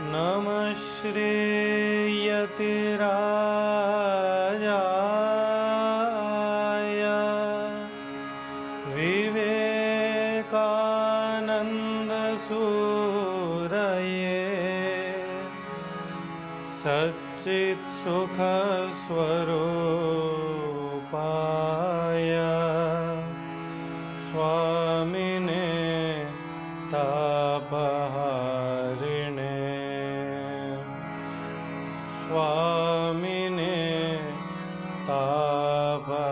नमः श्रीयतिराजाय विवेकानन्दसूरये सच्चित्सुखस्वरूपाय स्वामिने तापहारिणे स्वामिने तापहारिणे।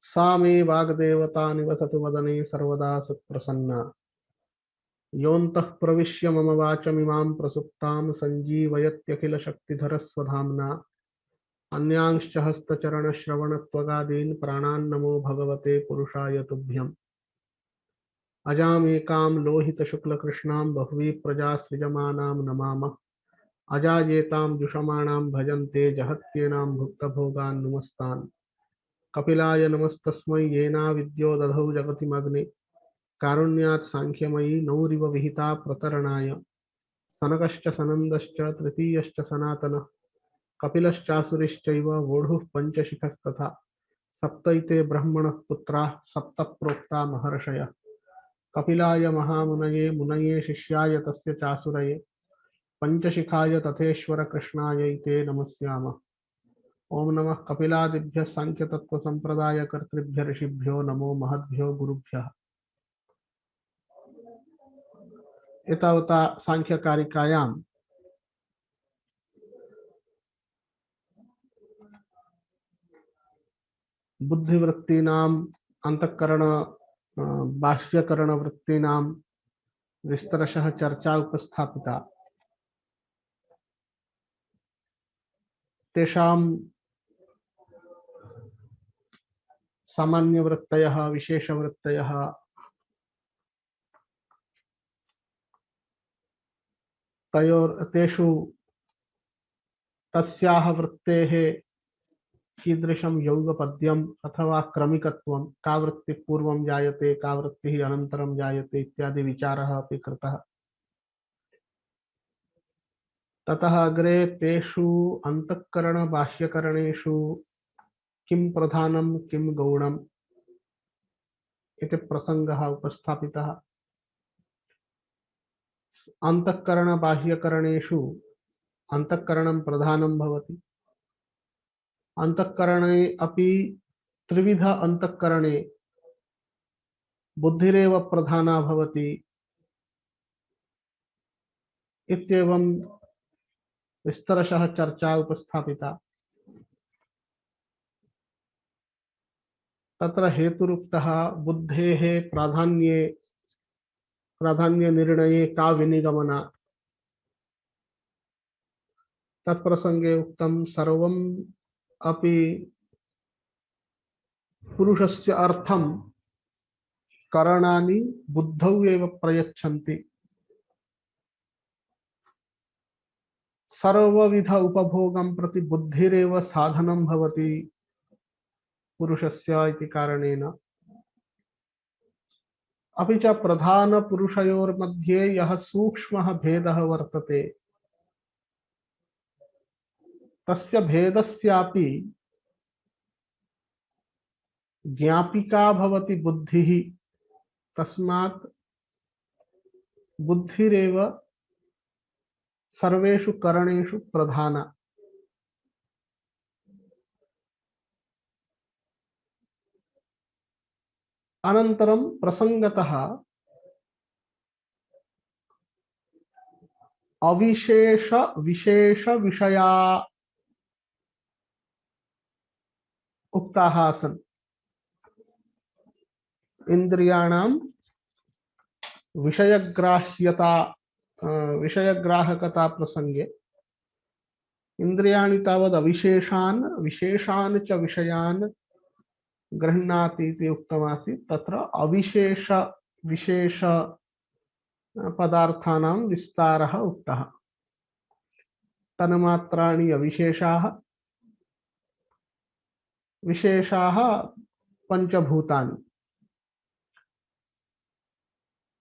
सा मे वाग्देवता निवसतु वदने सर्वदा सुप्रसन्ना। योऽन्तः प्रविश्य मम वाचमिमां प्रसुप्तां सञ्जीवयत्यखिलशक्तिधरस्वधाम्ना। अन्यांश्च हस्तचरणश्रवणत्वगादीन् प्राणान् नमो भगवते पुरुषाय तुभ्यम्। अजामेकां लोहितशुक्लकृष्णां बह्वी प्रजा सृजमानां नमामः। अजायेतां जुषमाणां भजन्ते जहत्येनां भुक्तभोगान् नुमस्तान्। कपिलाय नमस्तस्मै येनाविद्यो दधौ जगतिमग्ने। कारुण्यात् साङ्ख्यमयी नौरिव विहिता प्रतरणाय। सनकश्च सनन्दश्च तृतीयश्च सनातनः कपिलश्चासुरिश्चैव वोढुः पञ्चशिखस्तथा। सप्तैते ब्रह्मणः पुत्राः सप्त प्रोक्ता महर्षयः। कपिलाय महामुनये मुनये शिष्याय तस्य चासुरये। पञ्चशिखाय तथेश्वर कृष्णाय ते नमस्यामः। ओम नमः कपिलादिभ्यः सांख्यतत्त्वसम्प्रदायकर्तृभ्यः ऋषिभ्यो नमो महद्भ्यो गुरुभ्यः। एतावता सांख्यकारिकायां बुद्धिवृत्तीनाम् अंतःकरण बाह्यकरण वृत्तीनां विस्तरशः चर्चा उपस्थापिता। तेषां सामान्यवृत्तयः विशेषवृत्तयः तेषु तस्याः वृत्तेः कीदृशं यौगपद्यम् अथवा क्रमिकत्वं, का वृत्तिः पूर्वं जायते का वृत्तिः अनन्तरं जायते इत्यादि विचारः अपि कृतः। ततः अग्रे तेषु अंतःकरण बाह्यकरणेषु किं प्रधानं किं गौणम् इति प्रसंगः उपस्थापितः। अंतःकरण बाह्यकरणेषु अंतःकरणं प्रधानं भवति। अंतःकरणे अपि त्रिविध अंतःकरणे बुद्धिरेव प्रधाना भवति इत्येवं विस्तरशः चर्चा उपस्थापिता। तत्र हेतुरुक्तः बुद्धेः प्राधान्य निर्णये का विनिगमना। तत्प्रसंगे उक्तं सर्वम् अपि पुरुषस्य अर्थं करणानि बुद्धौ एव प्रयच्छन्ति। सर्वविध उपभोगं प्रति बुद्धिरेव साधनं भवति पुरुषस्य इति कारणेन। अपि च प्रधान पुरुषयोर्मध्ये यः सूक्ष्मः भेदः वर्तते तस्य भेदस्यापि ज्ञापिका भवति बुद्धिः। तस्मात् बुद्धिरेव सर्वेषु करणेषु प्रधाना। अनन्तरं प्रसंगतः अविशेष विशेष विषया उक्ताः आसन्। इंद्रियाणां विषयग्राहकता प्रसंगे इंद्रियाणि तावद् अविशेषान् विशेषान् च विषयान् गृह्णाति इति उक्तमासीत्। तत्र अविशेष विशेष पदार्थानां विस्तारः उक्तः। तन्मात्राणि अविशेषाः, विशेषाः पंचभूतानि।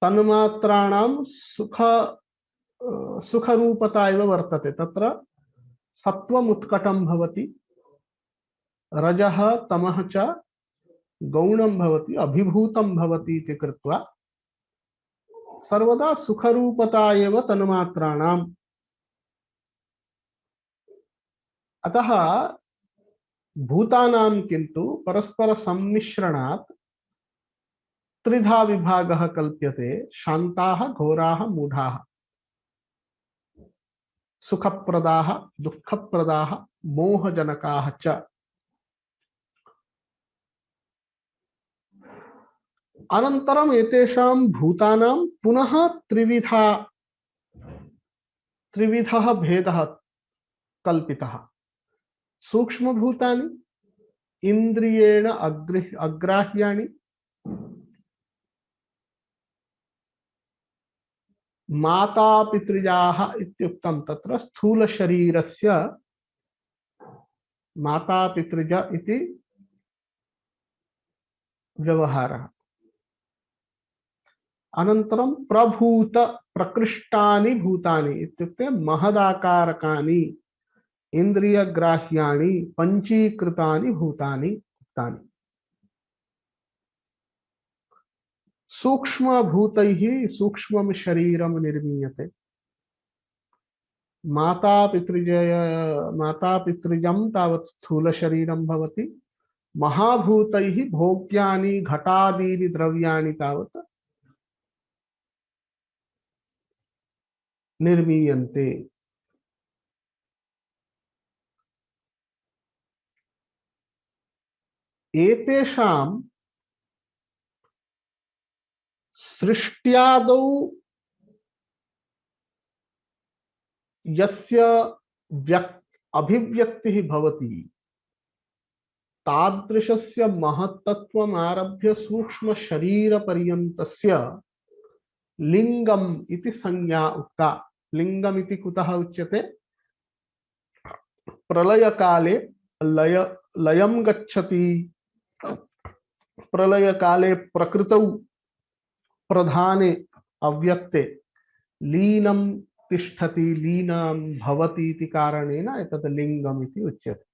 तन्मात्राणां सुखरूपता एव वर्तते। तत्र सत्वम् उत्कटं भवति, रजः तमः च गौणं भवति, अभिभूतं भवति इति कृत्वा सर्वदा सुखरूपता एव तन्मात्राणाम्। अतः भूतानां किन्तु परस्पर सम्मिश्रणात् त्रिधा विभागः कल्प्यते: शान्ताः, घोराः, मूढाः। सुखप्रदाः, दुःखप्रदाः, मोहजनकाः च। अनन्तरम् एतेषां भूतानां पुनः त्रिविधः भेदः कल्पितः। सूक्ष्मभूतानि, इन्द्रियेण अग्राह्यानि, मातापितृजाः इत्युक्तं। तत्र स्थूलशरीरस्य मातापितृज इति व्यवहारः। अनन्तरं प्रभूत प्रकृष्टानि भूतानि इत्युक्ते महदाकारकानि इन्द्रियग्राह्याणि पंचीकृतानि भूतानि उक्तानि। सूक्ष्मभूतैः सूक्ष्मं शरीरं निर्मीयते। मातापितृजं तावत् स्थूलशरीरं भवति। महाभूतैः भोग्यानि घटादीनि द्रव्याणि तावत् निर्मीयन्ते। एतेषां सृष्ट्यादौ यस्य अभिव्यक्तिः भवति तादृशस्य महत्तत्वम् आरभ्य सूक्ष्म शरीरपर्यन्तस्य लिंगम् इति संज्ञा उक्ता। लिंगम् इति कुतः उच्यते? प्रलयकाले लयं गच्छति, प्रलयकाले प्रकृतौ प्रधाने अव्यक्ते लीनं तिष्ठति, लीनं भवति इति कारणेन एतत् लिंगम् इति उच्यते।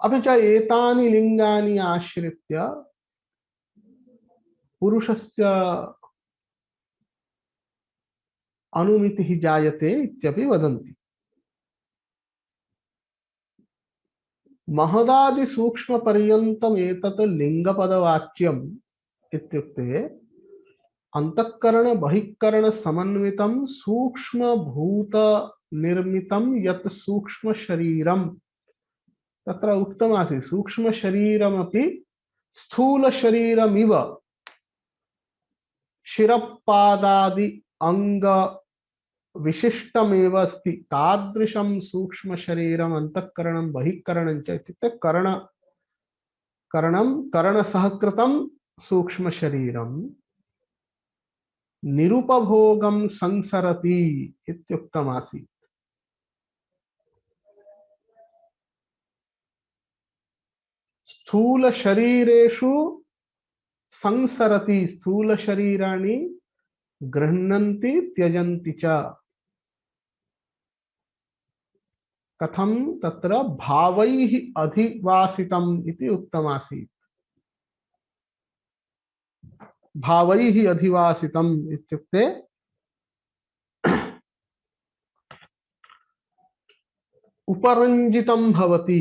अपि च एतानि लिंगानि आश्रित्य पुरुषस्य अनुमितिः जायते इत्यपि वदन्ति। महदादि सूक्ष्म पर्यन्तम् एतत् लिंगपदवाच्यम् इत्युक्ते अंतःकरण बहिःकरण समन्वितं सूक्ष्म भूत निर्मितं यत् सूक्ष्म शरीरम्। तत्र उक्तमासीत् सूक्ष्म शरीरमपि स्थूल शरीरमिव शिरपादादि अंग विशिष्टमेव अस्ति। तादृशं सूक्ष्म शरीरम् अंतःकरणं बहिःकरणं च इत्युक्ते करणसहकृतं सूक्ष्म शरीरं निरुपभोगं संसरति इत्युक्तमासीत्। स्थूल शरीरेषु संसरति, स्थूल शरीराणि गृह्णन्ति त्यजन्ति च। कथं? तत्र भावैः अधिवासितम् इति उक्तमासीत्। भावैः अधिवासितम् इत्युक्ते उपरञ्जितं भवति।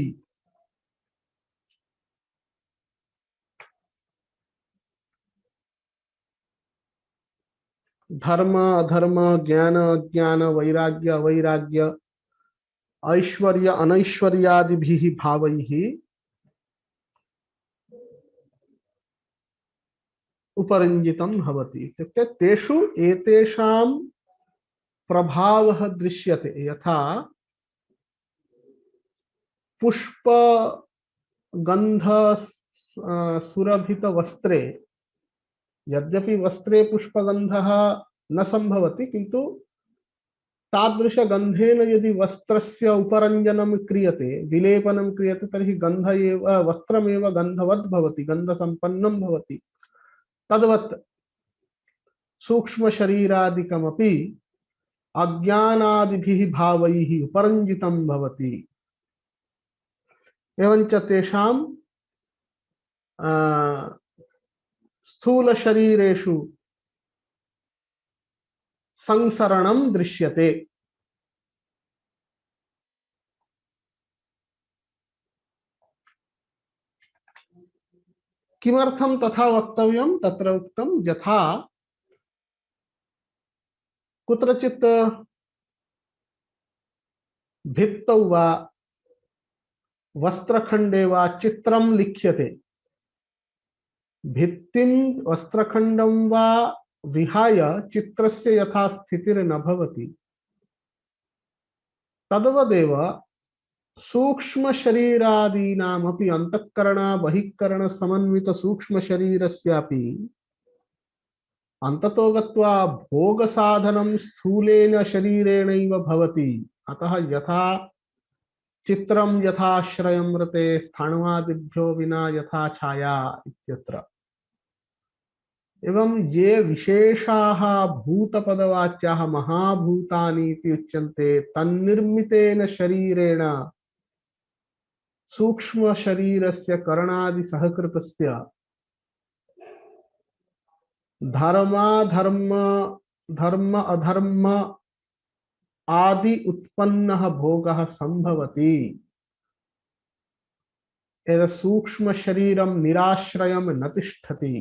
धर्म अधर्म, ज्ञान अज्ञान, वैराग्य अवैराग्य, ऐश्वर्य अनैश्वर्यादिभिः भावैः उपरञ्जितं भवति। इत्युक्ते तेषु एतेषां प्रभावः दृश्यते। यथा पुष्प गंध सुरभित वस्त्रे, यद्यपि वस्त्रे पुष्पगंधः न संभवति, किंतु तादृश गंधेन यदि वस्त्रस्य उपरञ्जनं क्रियते, विलेपनं क्रियते, तर्हि गंध एव वस्त्रमेव गंधवत् भवति, गंधसम्पन्नं भवति। तद्वत् सूक्ष्म शरीरादिकमपि अज्ञानादिभिः भावैः उपरञ्जितं भवति। एवञ्च तेषां स्थूल शरीरेषु संसरणं दृश्यते। किमर्थं तथा वक्तव्यं? तत्र उक्तं यथा कुत्रचित् भित्तौ वा वस्त्रखण्डे वा चित्रं लिख्यते, भित्तिं वस्त्रखण्डं वा विहाय चित्रस्य यथा स्थितिर्न भवति, तद्वदेव सूक्ष्म शरीरादीनामपि अंतःकरण बहिःकरण समन्वित सूक्ष्म शरीरस्यापि अंततो गत्वा भोग साधनं स्थूलेन शरीरेणैव भवति। अतः यथा चित्रं यथाश्रयं रते स्थाणवादिभ्यो विना यथा छाया इत्यत्र, एवं ये विशेषाः भूतपदवाच्याः महाभूतानि इति उच्यन्ते, तन्निर्मितेन शरीरेण सूक्ष्म शरीरस्य करणादि सहकृतस्य धर्म अधर्म आदि उत्पन्नः भोगः संभवति। एतत् सूक्ष्म शरीरं निराश्रयं न तिष्ठति।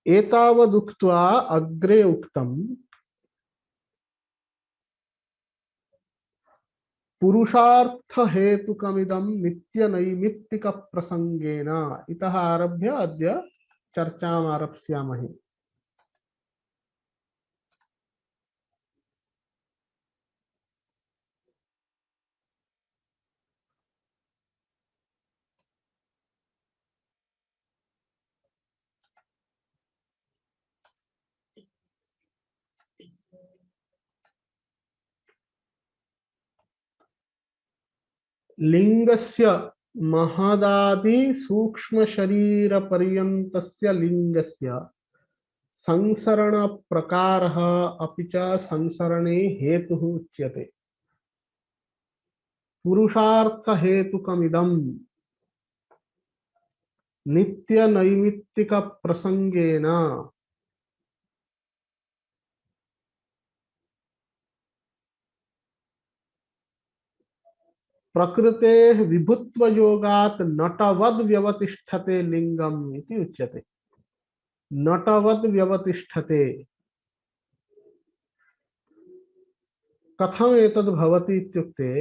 एतावदुक्त्वा अग्रे उक्तम् पुरुषार्थ हेतुकमिदं नित्य नैमित्तिक प्रसंगेन। इतः आरभ्य अद्य चर्चाम् आरप्स्यामहे। लिंगस्य महदादि सूक्ष्म शरीर पर्यन्तस्य लिंगस्य संसरण प्रकारः अपि च संसरणे हेतुः उच्यते। पुरुषार्थ हेतुकमिदं नित्य नैमित्तिक प्रसंगेन प्रकृतेः विभुत्व योगात् नटवद् व्यवतिष्ठते लिंगम् इति उच्यते। नटवद् व्यवतिष्ठते। कथम् एतद् भवति इत्युक्ते,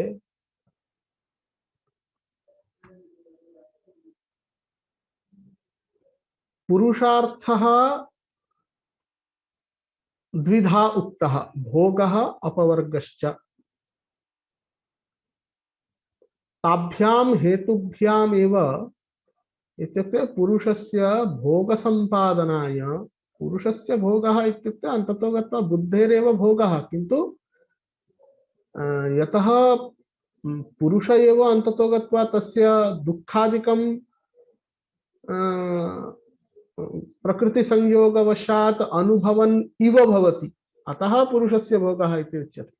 पुरुषार्थः द्विधा उक्तः, भोगः अपवर्गश्च। ताभ्यां हेतुभ्याम् एव इत्युक्ते पुरुषस्य भोग संपादनाय, पुरुषस्य भोगः इत्युक्ते अन्ततो गत्वा बुद्धेरेव भोगः, किन्तु यतः पुरुष एव अन्ततो गत्वा तस्य दुःखादिकं प्रकृति संयोगवशात् अनुभवन् इव भवति, अतः पुरुषस्य भोगः इति उच्यते।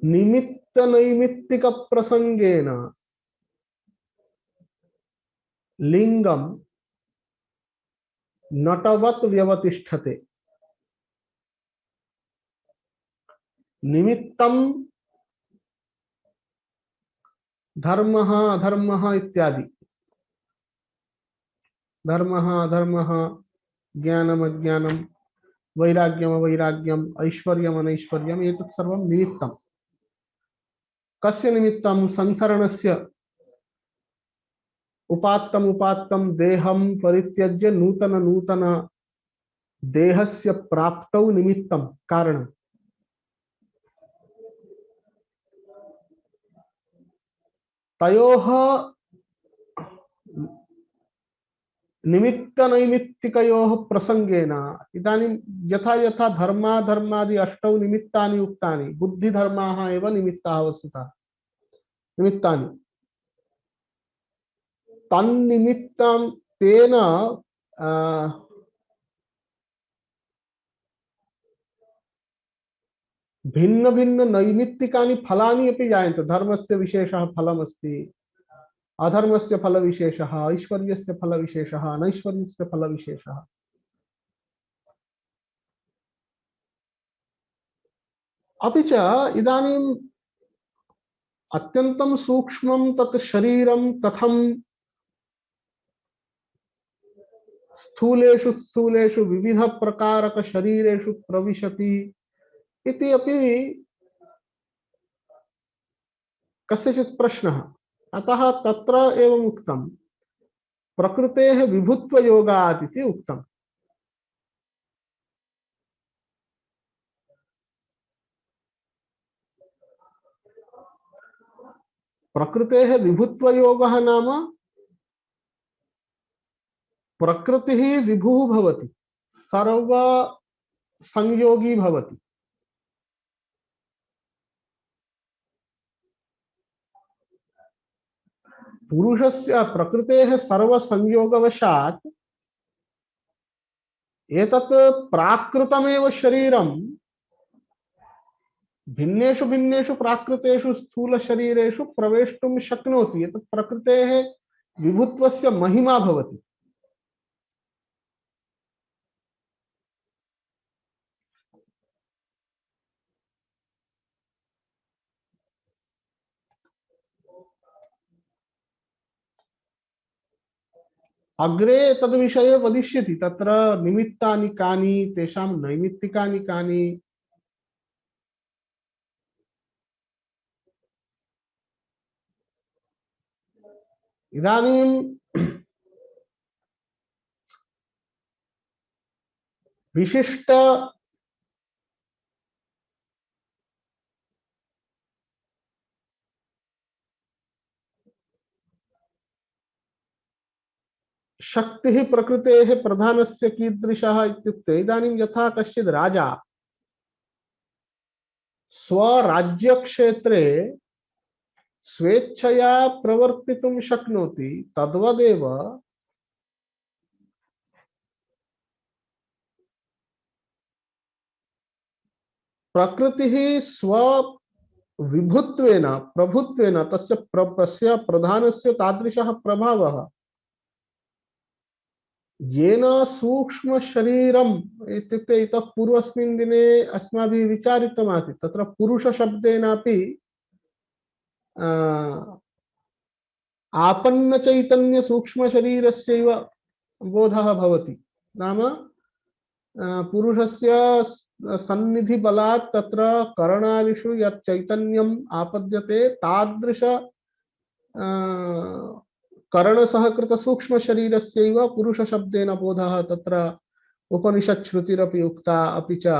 निमित्त नैमित्तिक प्रसंगेन लिंगम नटवत् व्यवतिष्ठते। निमित्तम धर्मः अधर्मः इत्यादि, धर्मः अधर्मः, ज्ञानम् अज्ञानम्, वैराग्यम् अवैराग्यम्, ऐश्वर्यम् अनैश्वर्यम्, एतत् सर्वं निमित्तम्। कस्य निमित्तं? संसरणस्य उपात्तम उपात्तम देहम परित्यज्य नूतन नूतन देहस्य प्राप्तौ निमित्तम कारण तयोः निमित्त नैमित्तिकयोः प्रसंगेन इदानीं यथा यथा धर्माधर्मादि अष्टौ निमित्तानि उक्तानि बुद्धिधर्माः एव निमित्ताः वस्तुतः निमित्तानि तन्निमित्तं तेन भिन्न भिन्न नैमित्तिकानि फलानि अपि जायन्ते धर्मस्य विशेषः फलमस्ति अधर्मस्य फलविशेषः ऐश्वर्यस्य फलविशेषः अनैश्वर्यस्य फलविशेषः अपि च इदानीम् अत्यन्तं सूक्ष्मं तत् शरीरं कथं स्थूलेषु स्थूलेषु विविध प्रकारक शरीरेषु प्रविशति इति अपि कस्यचित् प्रश्नः अतः तत्र एवम् उक्तं प्रकृतेः विभुत्वयोगात् इति उक्तम् प्रकृतेः विभुत्वयोगः नाम प्रकृतिः विभुः भवति सर्व संयोगी भवति पुरुषस्य प्रकृतेः सर्व संयोगवशात् एतत् प्राकृतमेव शरीरं भिन्नेषु भिन्नेषु प्राकृतेषु स्थूल शरीरेषु प्रवेष्टुं शक्नोति एतत् प्रकृतेः विभुत्वस्य महिमा भवति अग्रे तद्विषये वदिष्यति तत्र निमित्तानि कानि तेषां नैमित्तिकानि कानि इदानीं विशिष्ट शक्तिः प्रकृतेः प्रधानस्य कीदृशः इत्युक्ते इदानीं यथा कश्चित् राजा स्वराज्यक्षेत्रे स्वेच्छया प्रवर्तितुं शक्नोति तद्वदेव प्रकृतिः स्व विभुत्वेन प्रभुत्वेन तस्य प्रधानस्य तादृशः प्रभावः येन सूक्ष्म शरीरम् इत्युक्ते इतः पूर्वस्मिन् दिने अस्माभिः विचारितमासीत् तत्र पुरुष शब्देनापि आपन्न चैतन्य सूक्ष्म शरीरस्यैव बोधः भवति नाम पुरुषस्य सन्निधि बलात् तत्र करणादिषु यत् चैतन्यम् आपद्यते तादृश करण सहकृत सूक्ष्म शरीरस्यैव पुरुष शब्देन बोधः तत्र उपनिषत् श्रुतिरपि उक्ता अपि च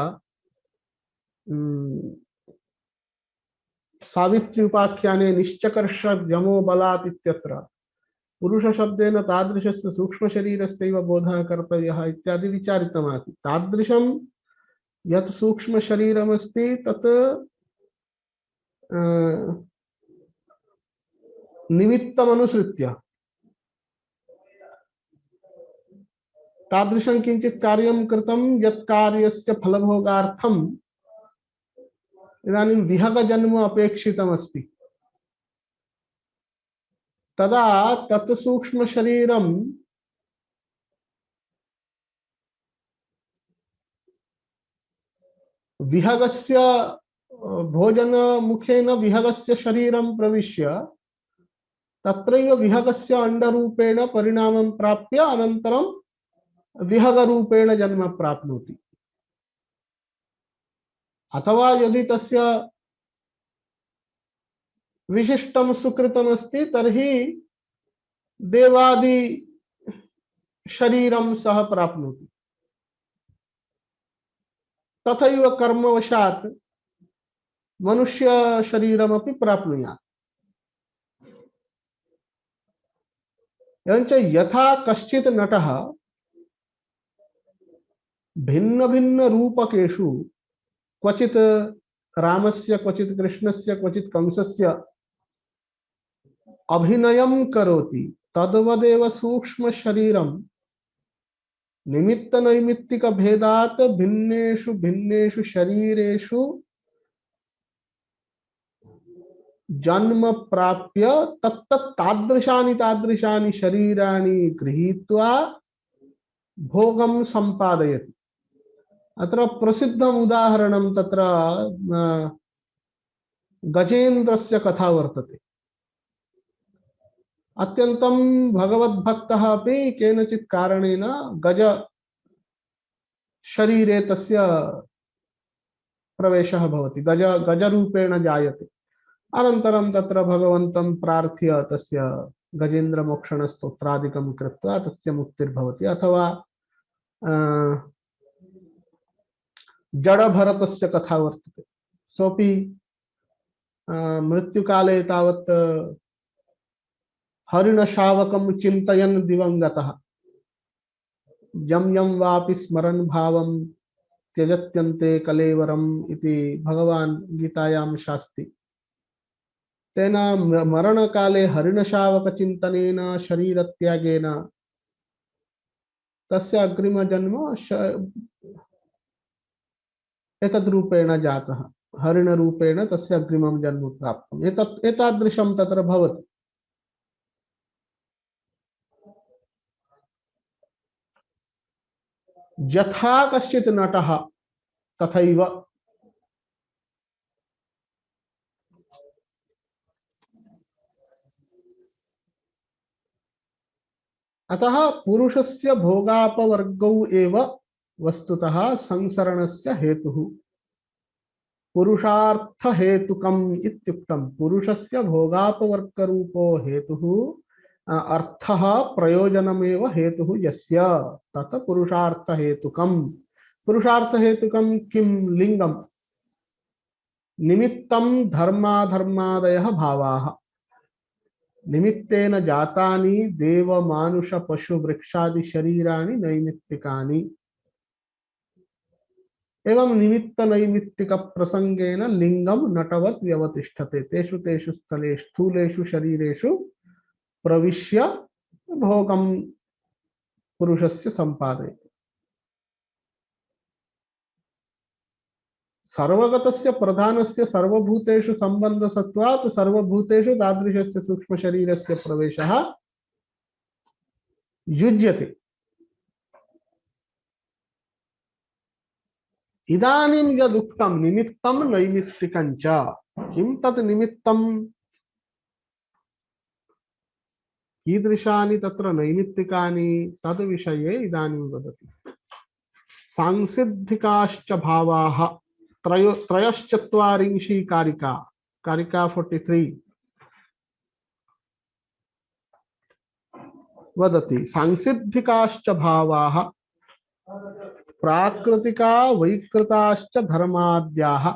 सावित्री उपाख्याने निश्चकर्ष जमो बलात् इत्यत्र पुरुष शब्देन तादृशस्य सूक्ष्म शरीरस्यैव बोधः कर्तव्यः इत्यादि विचारितमासीत् तादृशं यत् सूक्ष्म शरीरमस्ति तत् निमित्तमनुसृत्य तादृशं किञ्चित् कार्यं कृतं यत् कार्यस्य फलभोगार्थम् इदानीं विहगजन्म अपेक्षितमस्ति तदा तत् सूक्ष्म शरीरं विहगस्य भोजन मुखेन विहगस्य शरीरं प्रविश्य तत्रैव विहगस्य अंडरूपेण परिणामं प्राप्य अनन्तरं विहगरूपेण जन्म प्राप्नोति अथवा यदि तस्य विशिष्टं सुकृतमस्ति तर्हि देवादि शरीरं सह प्राप्नोति। तथैव कर्मवशात् मनुष्य शरीरमपि प्राप्नुयात्। एवञ्च यथा कश्चित् नटः भिन्न भिन्न रूपकेषु क्वचित् रामस्य, क्वचित् कृष्णस्य, क्वचित् कंसस्य अभिनयं करोति, तद्वदेव सूक्ष्म शरीरं निमित्त नैमित्तिक भेदात् भिन्नेषु भिन्नेषु शरीरेषु जन्म प्राप्य तत्तत् तादृशानि तादृशानि शरीराणि गृहीत्वा भोगं सम्पादयति। अत्र प्रसिद्धम् उदाहरणं तत्र गजेन्द्रस्य कथा वर्तते। अत्यन्तं भगवद्भक्तः अपि केनचित् कारणेन गज शरीरे तस्य प्रवेशः भवति, गजरूपेण जायते। अनन्तरं तत्र भगवन्तं प्रार्थ्य तस्य गजेन्द्रमोक्षणस्तोत्रादिकं कृत्वा तस्य मुक्तिर्भवति। अथवा जडभरतस्य कथा वर्तते। सोऽपि मृत्युकाले तावत् हरिणशावकं चिन्तयन् दिवङ्गतः यं यं वापि स्मरन् भावं त्यजत्यन्ते कलेवरम् इति भगवान् गीतायां शास्ति। तेन मरणकाले हरिणशावकचिन्तनेन शरीरत्यागेन तस्य अग्रिमजन्म एतद्रूपेण जातः, हरिणरूपेण तस्य अग्रिमं जन्म प्राप्तम्। एतादृशं तत्र भवति। यथा कश्चित् नटः तथैव अतः पुरुषस्य भोगापवर्गौ एव वस्तुतः संसरणस्य हेतुः। पुरुषार्थ हेतुकम् इत्युक्तम्। पुरुषस्य भोगापवर्गरूपो हेतुः अर्थः प्रयोजनमेव हेतुः यस्य तत् पुरुषार्थ हेतुकम्। पुरुषार्थ हेतुकं किं? लिंगम्। निमित्तं धर्माधर्मादयः भावाः। निमित्तेन जातानि देव मानुष पशु वृक्षादि शरीराणि नैमित्तिकानि। एवं निमित्त नैमित्तिक प्रसंगेन लिंगम नटवत् व्यवतिष्ठते। तेषु तेषु स्थलेषु स्थूलेषु शरीरेषु प्रविश्य भोगं पुरुषस्य संपादयति। सर्वगतस्य प्रधानस्य सर्वभूतेषु संबन्धसत्वात् सर्वभूतेषु तादृशस्य सूक्ष्म शरीरस्य प्रवेशः युज्यते। इदानीं यदुक्तं निमित्तं नैमित्तिकं च, किं तत् निमित्तं? कीदृशानि तत्र नैमित्तिकानि तद्विषये इदानीं वदति। सांसिद्धिकाश्च भावाः त्रयश्चत्वारिंशी कारिका 43 वदति। सांसिद्धिकाश्च भावाः प्राकृतिका वैकृताश्च धर्माद्याः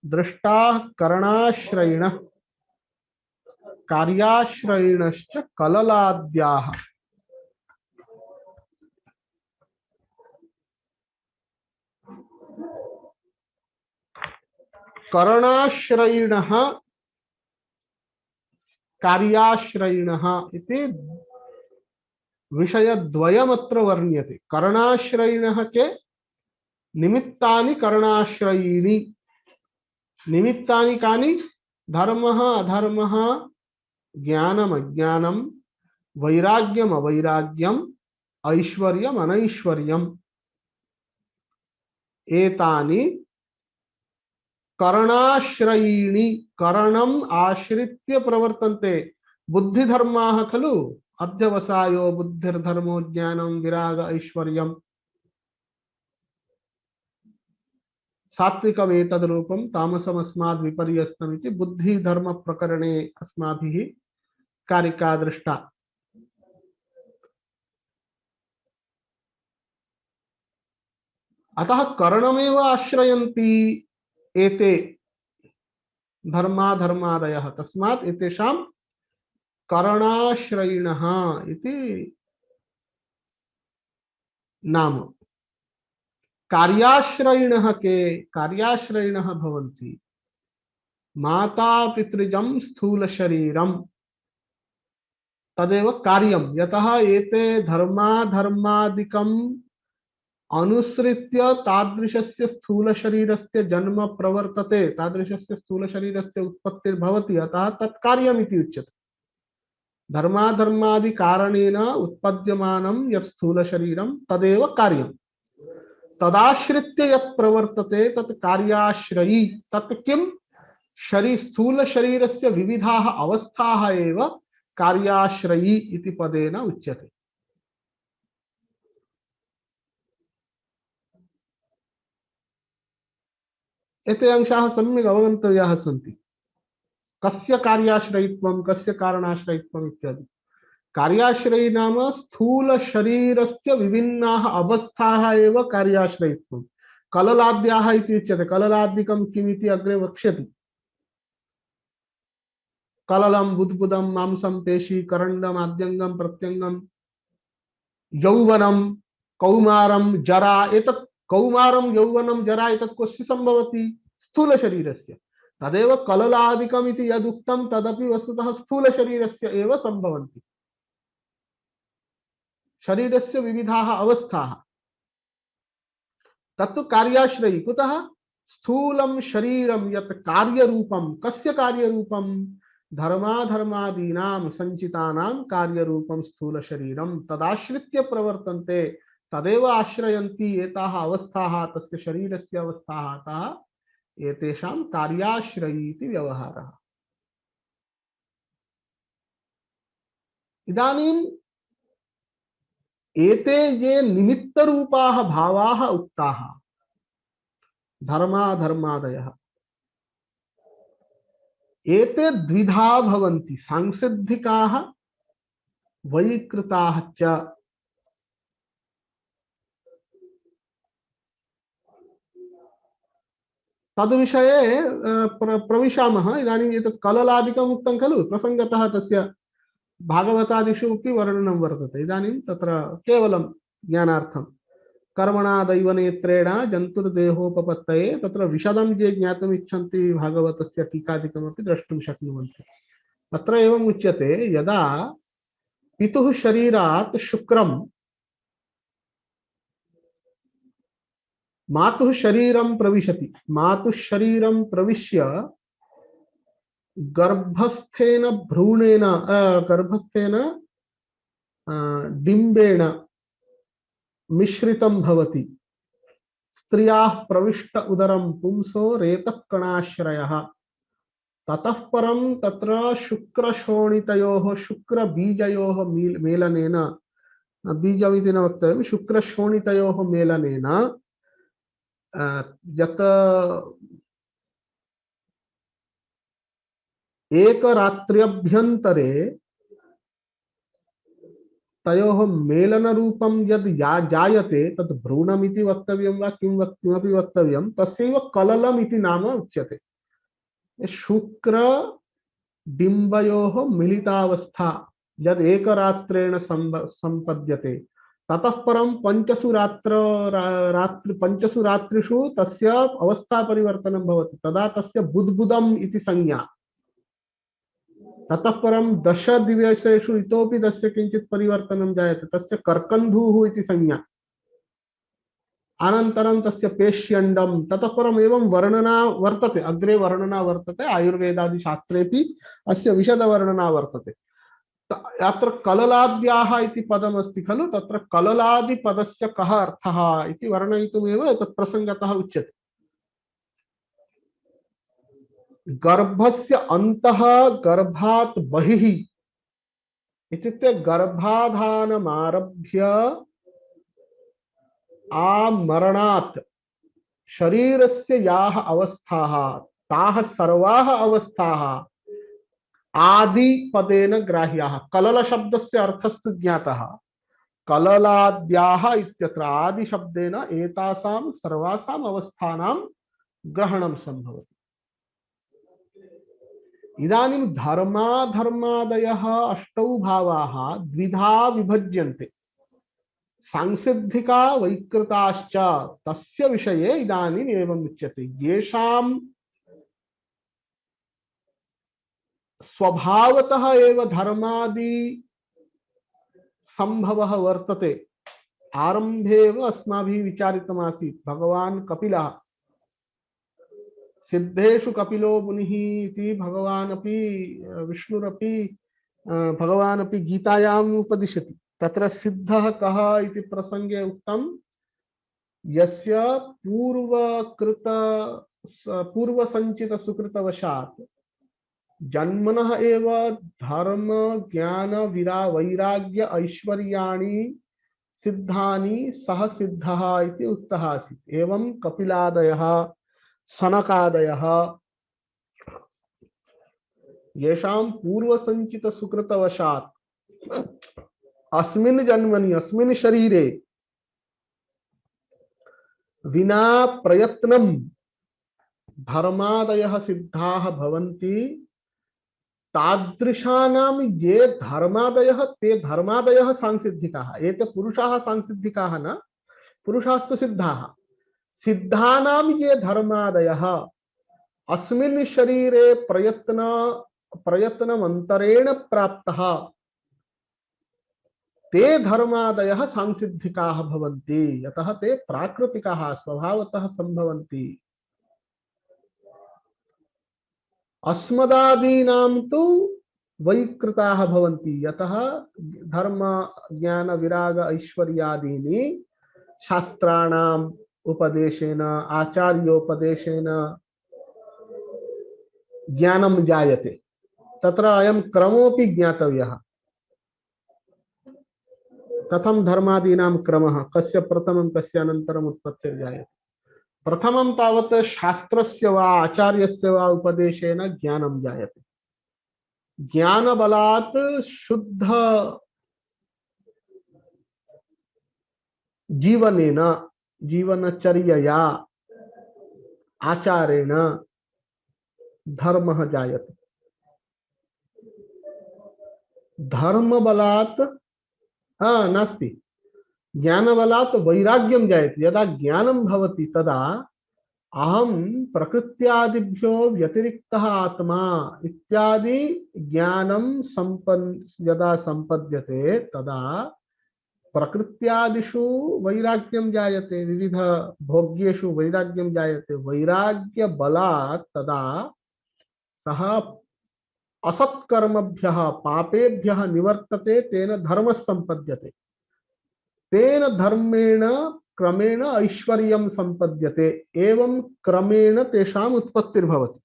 दृष्टाः करणाश्रयिणः कार्याश्रयिणश्च कललाद्याः। करणाश्रयिणः कार्याश्रयिणः इति विषयद्वयमत्र वर्ण्यते। करणाश्रयिणः के निमित्तानि करणाश्रयीणि। निमित्तानि कानि? धर्मः अधर्मः, ज्ञानम् अज्ञानम्, वैराग्यम् अवैराग्यम्, ऐश्वर्यम् अनैश्वर्यम्। एतानि करणाश्रयीणि। करणम् आश्रित्य प्रवर्तन्ते। बुद्धिधर्माः खलु। अध्यवसायो बुद्धिर्धर्मो ज्ञानं विराग ऐश्वर्यम्। सात्विकमेतद्रूपं तामसमस्माद् विपर्यस्तमिति बुद्धिधर्म प्रकरणे अस्माभिः कारिका दृष्टा। अतः करणमेव आश्रयन्ति एते धर्माधर्मादयः, तस्मात् एतेषां करणाश्रयिणः इति नाम। कार्याश्रयिणः के कार्याश्रयिणः भवन्ति माता पितृजं स्थूल शरीरम तदेव कार्यम, यतः एते धर्माधर्मादिकम् अनुसृत्य तादृशस्य स्थूल शरीरस्य जन्म प्रवर्तते, तादृशस्य स्थूल शरीरस्य उत्पत्तिर्भवति, अतः तत् कार्यमिति उच्यते। धर्माधर्मादि कारणेन उत्पद्यमानं यत् स्थूल शरीरं तदेव कार्यं, तदाश्रित्य यत् प्रवर्तते तत् कार्याश्रयी। तत् किं? स्थूल शरीरस्य विविधाः अवस्थाः एव कार्याश्रयी इति पदेन उच्यते। एते अंशाः सम्यक् अवगन्तव्याः सन्ति। कस्य कार्याश्रयित्वं, कस्य कारणाश्रयित्वम् इत्यादि। कार्याश्रयी नाम स्थूल शरीरस्य विभिन्नाः अवस्थाः एव कार्याश्रयित्वं। कललाद्याः इति उच्यते। कललादिकं किमिति अग्रे वक्ष्यति। कललं बुद्बुदं मांसं पेशी करण्डम् आद्यङ्गं प्रत्यङ्गं यौवनं कौमारं जरा। एतत् कौमारं यौवनं जरा एतत् कस्य सम्भवति? स्थूल शरीरस्य। तदेव कललादिकम् इति यदुक्तं तदपि वस्तुतः स्थूल शरीरस्य एव सम्भवन्ति। शरीरस्य विविधाः अवस्थाः, तत्तु कार्याश्रयी। कुतः? स्थूलं शरीरं यत् कार्यरूपं, कस्य कार्यरूपं? धर्माधर्मादीनां संचितानां कार्यरूपं स्थूल शरीरं, तदाश्रित्य प्रवर्तन्ते, तदेव आश्रयन्ति एताः अवस्थाः, तस्य शरीरस्य अवस्थाः। अतः एतेषां कार्याश्रयी इति व्यवहारः। इदानीं एते ये निमित्तरूपाः भावाः उक्ताः, धर्माधर्मादयः, एते द्विधा भवन्ति, सांसिद्धिकाः वैकृताः च। तद्विषये प्रविशामः। इदानीम् एतत् कललादिकम् उक्तं खलु, प्रसङ्गतः तस्य भागवतादिषु अपि वर्णनं वर्तते। इदानीं तत्र केवलं ज्ञानार्थं कर्मणादैवनेत्रेण जन्तुर्देहोपपत्तये, तत्र विशदं ये ज्ञातुम् इच्छन्ति भागवतस्य टीकादिकमपि द्रष्टुं शक्नुवन्ति। तत्र एवम् उच्यते, यदा पितुः शरीरात् शुक्रं मातुः शरीरं प्रविशति, मातुः शरीरं प्रविश्य गर्भस्थेन भ्रूणेन गर्भस्थेन डिम्बेण मिश्रितं भवति। स्त्रियाः प्रविष्ट उदरं पुंसो रेतः कणाश्रयः। ततः परं तत्र शुक्रशोणितयोः शुक्रबीजयोः मेलनेन, बीजमिति न वक्तव्यं, शुक्रशोणितयोः मेलनेन यत् एकरात्र्यभ्यन्तरे तयोः मेलनरूपं यद् जायते तद् भ्रूणमिति वक्तव्यं वा किमपि वक्तव्यं, तस्यैव कललम् इति नाम उच्यते। शुक्र डिम्बयोः मिलितावस्था यद् एकरात्रेण संपद्यते, ततः परं पंचसु रात्रिषु तस्य अवस्था परिवर्तनं भवति, तदा तस्य बुद्बुदम् इति संज्ञा। ततः परं 10 दिवसेषु इतोपि तस्य किञ्चित् परिवर्तनं जायते, तस्य कर्कन्धूः इति संज्ञा। अनन्तरं तस्य पेष्यण्डं, ततः परम् एवं वर्णना वर्तते, अग्रे वर्णना वर्तते, आयुर्वेदादि शास्त्रेपि अस्य विशदवर्णना वर्तते। अत्र कललाद्याः इति पदमस्ति खलु, तत्र कललादिपदस्य कः अर्थः इति वर्णयितुमेव तत् प्रसङ्गतः उच्यते। गर्भस्य अन्तः गर्भात् बहिः इत्युक्ते गर्भाधानमारभ्य आमरणात् शरीरस्य याः अवस्थाः, ताः सर्वाः अवस्थाः आदि पदेन ग्राह्याः। कलल शब्दस्य अर्थस्तु ज्ञातः। कललाद्याः इत्यत्र आदि शब्देन एतासां सर्वासाम् अवस्थानां ग्रहणं सम्भवति। इदानीं धर्माधर्मादयः अष्टौ भावाः द्विधा विभज्यन्ते, सांसिद्धिका वैकृताश्च। तस्य विषये इदानीम् एवम् उच्यते, येषां स्वभावतः एव धर्मादि संभवः वर्तते। आरंभे एव अस्माभिः विचारितमासीत्, भगवान् कपिलः, सिद्धेषु कपिलो मुनिः इति भगवान् अपि विष्णुरपि भगवान् अपि गीतायाम् उपदिशति। तत्र सिद्धः कः इति प्रसंगे उक्तं, यस्य पूर्वसञ्चित सुकृतवशात् जन्मनः एव धर्म ज्ञान वैराग्य ऐश्वर्याणि सिद्धानि सह सिद्धः इति उक्तः आसीत्। एवं कपिलादयः सनकादयः येषां पूर्वसञ्चित सुकृतवशात् अस्मिन् जन्मनि अस्मिन् शरीरे विना प्रयत्नं धर्मादयः सिद्धाः भवन्ति, तादृशानां ये धर्मादयः ते धर्मादयः सांसिद्धिकाः। एते पुरुषाः सांसिद्धिकाः न, पुरुषास्तु सिद्धाः। सिद्धानां ये धर्मादयः अस्मिन् शरीरे प्रयत्नमन्तरेण प्राप्तः, ते धर्मादयः सांसिद्धिकाः भवन्ति। यतः ते प्राकृतिकाः स्वभावतः संभवन्ति। अस्मदादीनां तु वैकृताः भवन्ति, यतः धर्म ज्ञान विराग ऐश्वर्यादीनि शास्त्राणाम् उपदेशेन आचार्योपदेशेन ज्ञानं जायते। तत्र अयं क्रमोऽपि ज्ञातव्यः। कथं धर्मादीनां क्रमः, कस्य प्रथमं कस्य अनन्तरम् उत्पत्तिर्जायते। प्रथमं तावत् शास्त्रस्य वा आचार्यस्य वा उपदेशेन ज्ञानं जायते। ज्ञानबलात् शुद्ध जीवनेन जीवनचर्यया आचारेण धर्मः जायते। धर्मबलात् नास्ति, ज्ञानबलात् वैराग्यं जायते। यदा ज्ञानं भवति तदा अहं प्रकृत्यादिभ्यो व्यतिरिक्तः आत्मा इत्यादि ज्ञानं यदा संपद्यते तदा प्रकृत्यादिषु वैराग्यं जायते, विविध भोग्येषु वैराग्यं जायते। वैराग्य बलात् तदा सः असत्कर्मभ्यः पापेभ्यः निवर्तते, तेन धर्मः संपद्यते। तेन धर्मेण क्रमेण ऐश्वर्यं संपद्यते। एवं क्रमेण तेषाम् उत्पत्तिर्भवति।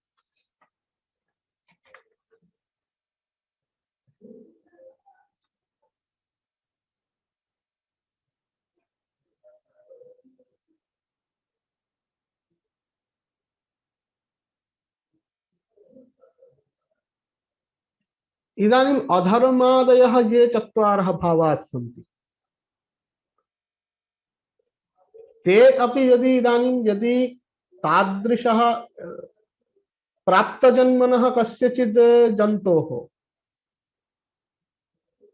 इदानीम् अधर्मादयः ये चत्वारः भावाः सन्ति, ते अपि यदि तादृशः प्राप्तजन्मनः कस्यचित् जन्तोः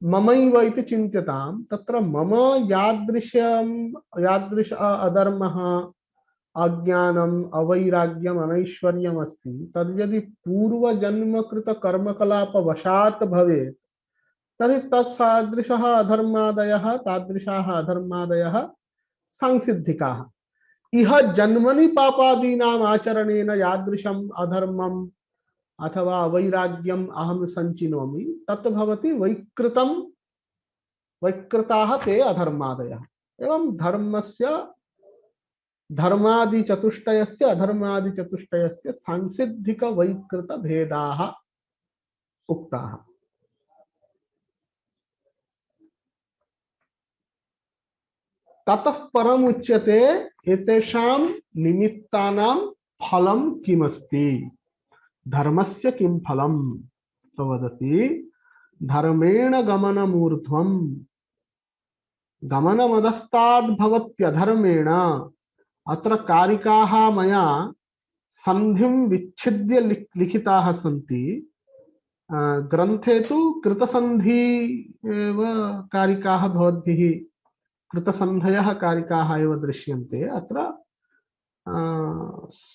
ममैव इति चिन्त्यतां, तत्र मम यादृश अधर्मः अज्ञानम् अवैराग्यम् अनैश्वर्यम् अस्ति, तद्यदि पूर्वजन्मकृत कर्मकलापवशात् भवेत् तर्हि तत्सादृशः तादृशाः अधर्मादयः सांसिद्धिकाः। इह जन्मनि पापादीनाम् आचरणेन यादृशम् अधर्मम् अथवा वैराग्यम् अहं संचिनोमि तत् भवति वैकृतं, वैकृताः ते अधर्मादयः। एवं धर्मादिचतुष्टयस्य अधर्मादिचतुष्टयस्य सांसिद्धिक वैकृत भेदाः उक्ताः। ततः परम उच्यते एतेषां निमित्तानां फलं किमस्ति, धर्मस्य किं फलम्। तो वदति धर्मेण गमनमूर्ध्वम् गमनमधस्ताद् भवत्यधर्मेण अत्र कारिकाः मया संधिं विच्छिद्य लिखिताः सन्ति। ग्रन्थे तु कृतसन्धि एव कारिकाः भवद्भिः कृतसन्धयः कारिकाः एव दृश्यन्ते। अत्र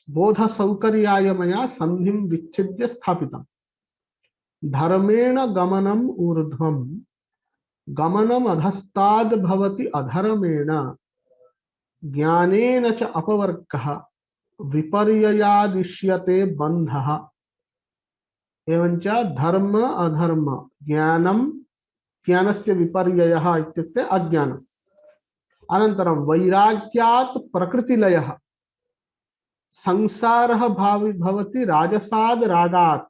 बोधसौकर्याय मया संधिं विच्छिद्य स्थापितम्। धर्मेण गमनम् ऊर्ध्वं गमनम् अधस्ताद् भवति अधर्मेण ज्ञानेन च अपवर्गः विपर्ययादिश्यते बन्धः। एवञ्च धर्म अधर्म ज्ञानं ज्ञानस्य विपर्ययः इत्युक्ते अज्ञानम्। अनन्तरं वैराग्यात् प्रकृतिलयः संसारः भवति राजसाद् रागात्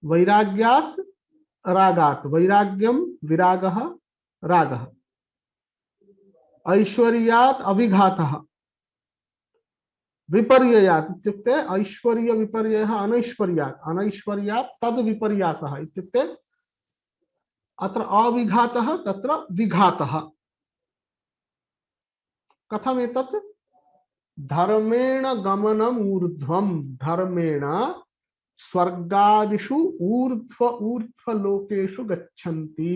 वैराग्यात् रागात् वैराग्यं विरागः रागः ऐश्वर्यात् अविघातः विपर्ययात् इत्युक्ते ऐश्वर्य विपर्ययः अनैश्वर्यात् अनैश्वर्यात् तद् विपर्यासः इत्युक्ते अत्र अविघातः तत्र विघातः। कथम् एतत्? धर्मेण गमनम् ऊर्ध्वं धर्मेण स्वर्गादिषु ऊर्ध्व लोकेषु गच्छन्ति।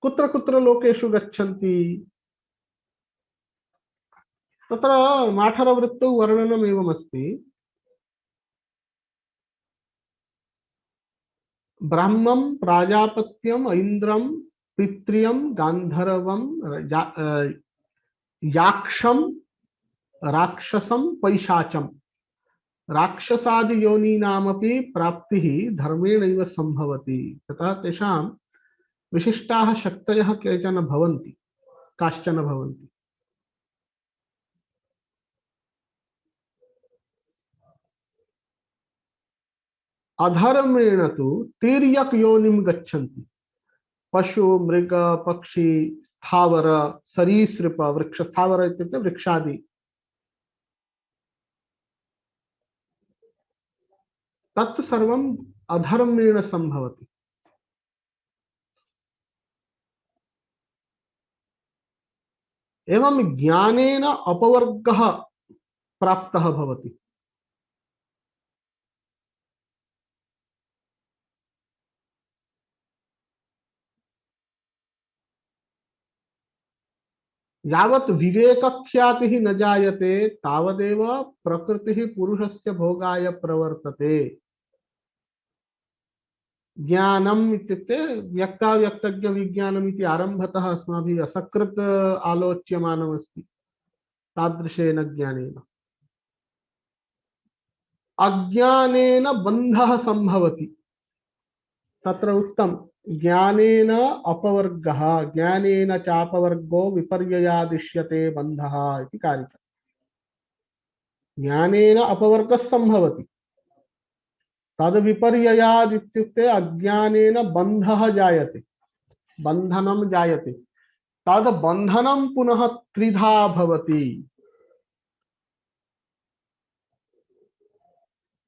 कुत्र कुत्र लोकेषु गच्छन्ति? तत्र माठरवृत्तौ वर्णनम् एवमस्ति। ब्रह्मं प्राजापत्यम् ऐन्द्रं पितृयं गान्धर्वं याक्षं राक्षसं पैशाचं राक्षसादि योनीनामपि प्राप्तिः धर्मेणैव सम्भवति। तथा तेषां विशिष्टाः शक्तयः केचन भवन्ति काश्चन भवन्ति। अधर्मेण तु तिर्यक योनिं गच्छन्ति। पशु मृग पक्षी स्थावर सरीसृप वृक्ष स्थावर इत्युक्ते वृक्षादि तत् सर्वम् अधर्मेण सम्भवति। एवं ज्ञानेन अपवर्गः प्राप्तः भवति। यावत् विवेकख्यातिः न जायते तावदेव प्रकृतिः पुरुषस्य भोगाय प्रवर्तते। ज्ञानम् इत्युक्ते व्यक्ताव्यक्तज्ञ विज्ञानम् इति आरम्भतः अस्माभिः असकृत् आलोच्यमानमस्ति। तादृशेन ज्ञानेन अज्ञानेन बन्धः सम्भवति। तत्र उक्तं ज्ञानेन अपवर्गः ज्ञानेन चापवर्गो विपर्ययादिश्यते बन्धः इति कारिका। ज्ञानेन अपवर्गः सम्भवति तद् विपर्ययाद् इत्युक्ते अज्ञानेन बन्धः जायते बन्धनं जायते। तद् बन्धनं पुनः त्रिधा भवति।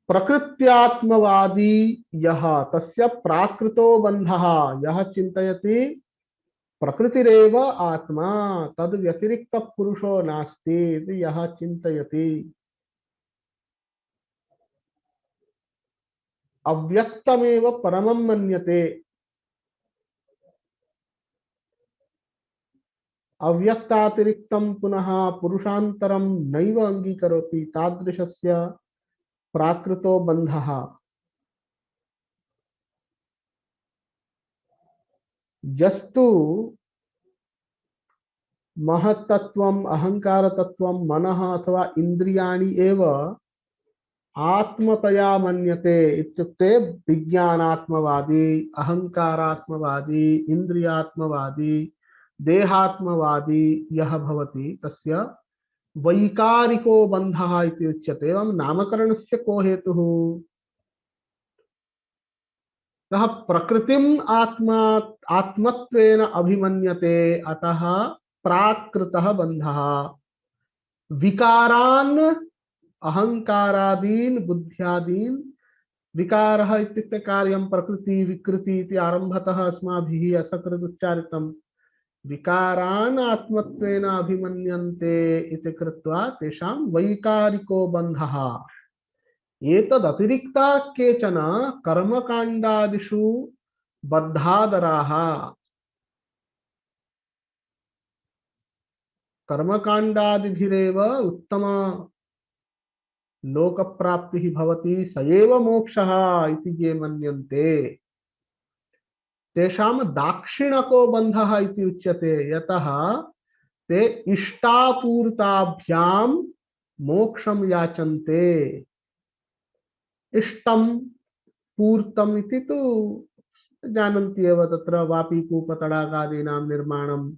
प्रकृत्यात्मवादी यः तस्य प्राकृतो बन्धः यः चिन्तयति प्रकृतिरेव आत्मा तद् व्यतिरिक्त पुरुषो नास्ति इति यः चिन्तयति अव्यक्तमेव परमं मन्यते अव्यक्तातिरिक्तं पुनः पुरुषान्तरं नैव अङ्गीकरोति तादृशस्य प्राकृतो बन्धः। यस्तु महत्तत्वम् अहंकारतत्वं मनः अथवा इंद्रियाणि एव आत्मतया मन्यते इत्युक्ते विज्ञानात्मवादी अहंकारात्मवादी इंद्रियात्मवादी देहात्मवादी यः भवति तस्य वैकारिको बन्धः इति उच्यते। एवं नामकरणस्य को हेतुः? सः प्रकृतिम् आत्मा आत्मत्वेन अभिमन्यते, अतः प्राकृतः बन्धः। विकारान् अहंकारादीन् बुद्ध्यादीन्, विकारः इत्युक्ते कार्यं प्रकृति विकृति इति आरम्भतः अस्माभिः असकृत् उच्चारितम्। विकारान् आत्मत्वेन अभिमन्यन्ते इति कृत्वा तेषां वैकारिको बन्धः। एतदतिरिक्ता केचन कर्मकाण्डादिषु बद्धादराः। कर्मकाण्डादिभिरेव उत्तम लोकप्राप्तिः भवति, स एव मोक्षः इति ये मन्यन्ते, तेषां दाक्षिणको बन्धः इति उच्यते। यतः ते इष्टापूर्ताभ्यां मोक्षं याचन्ते। इष्टं पूर्तम् इति तु जानन्ति एव, तत्र वापीकूपतडागादीनां निर्माणम्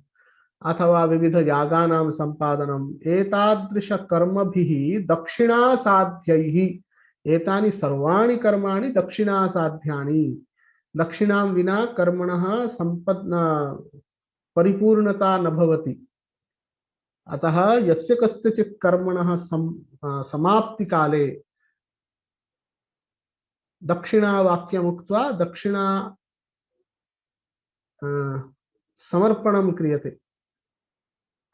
अथवा विविधयागानां सम्पादनम्। एतादृशकर्मभिः दक्षिणासाध्यैः, एतानि सर्वाणि कर्माणि दक्षिणासाध्यानि। दक्षिणां विना कर्मणः परिपूर्णता न भवति। अतः यस्य कस्यचित् कर्मणः समाप्तिकाले दक्षिणावाक्यमुक्त्वा दक्षिणा समर्पणं क्रियते।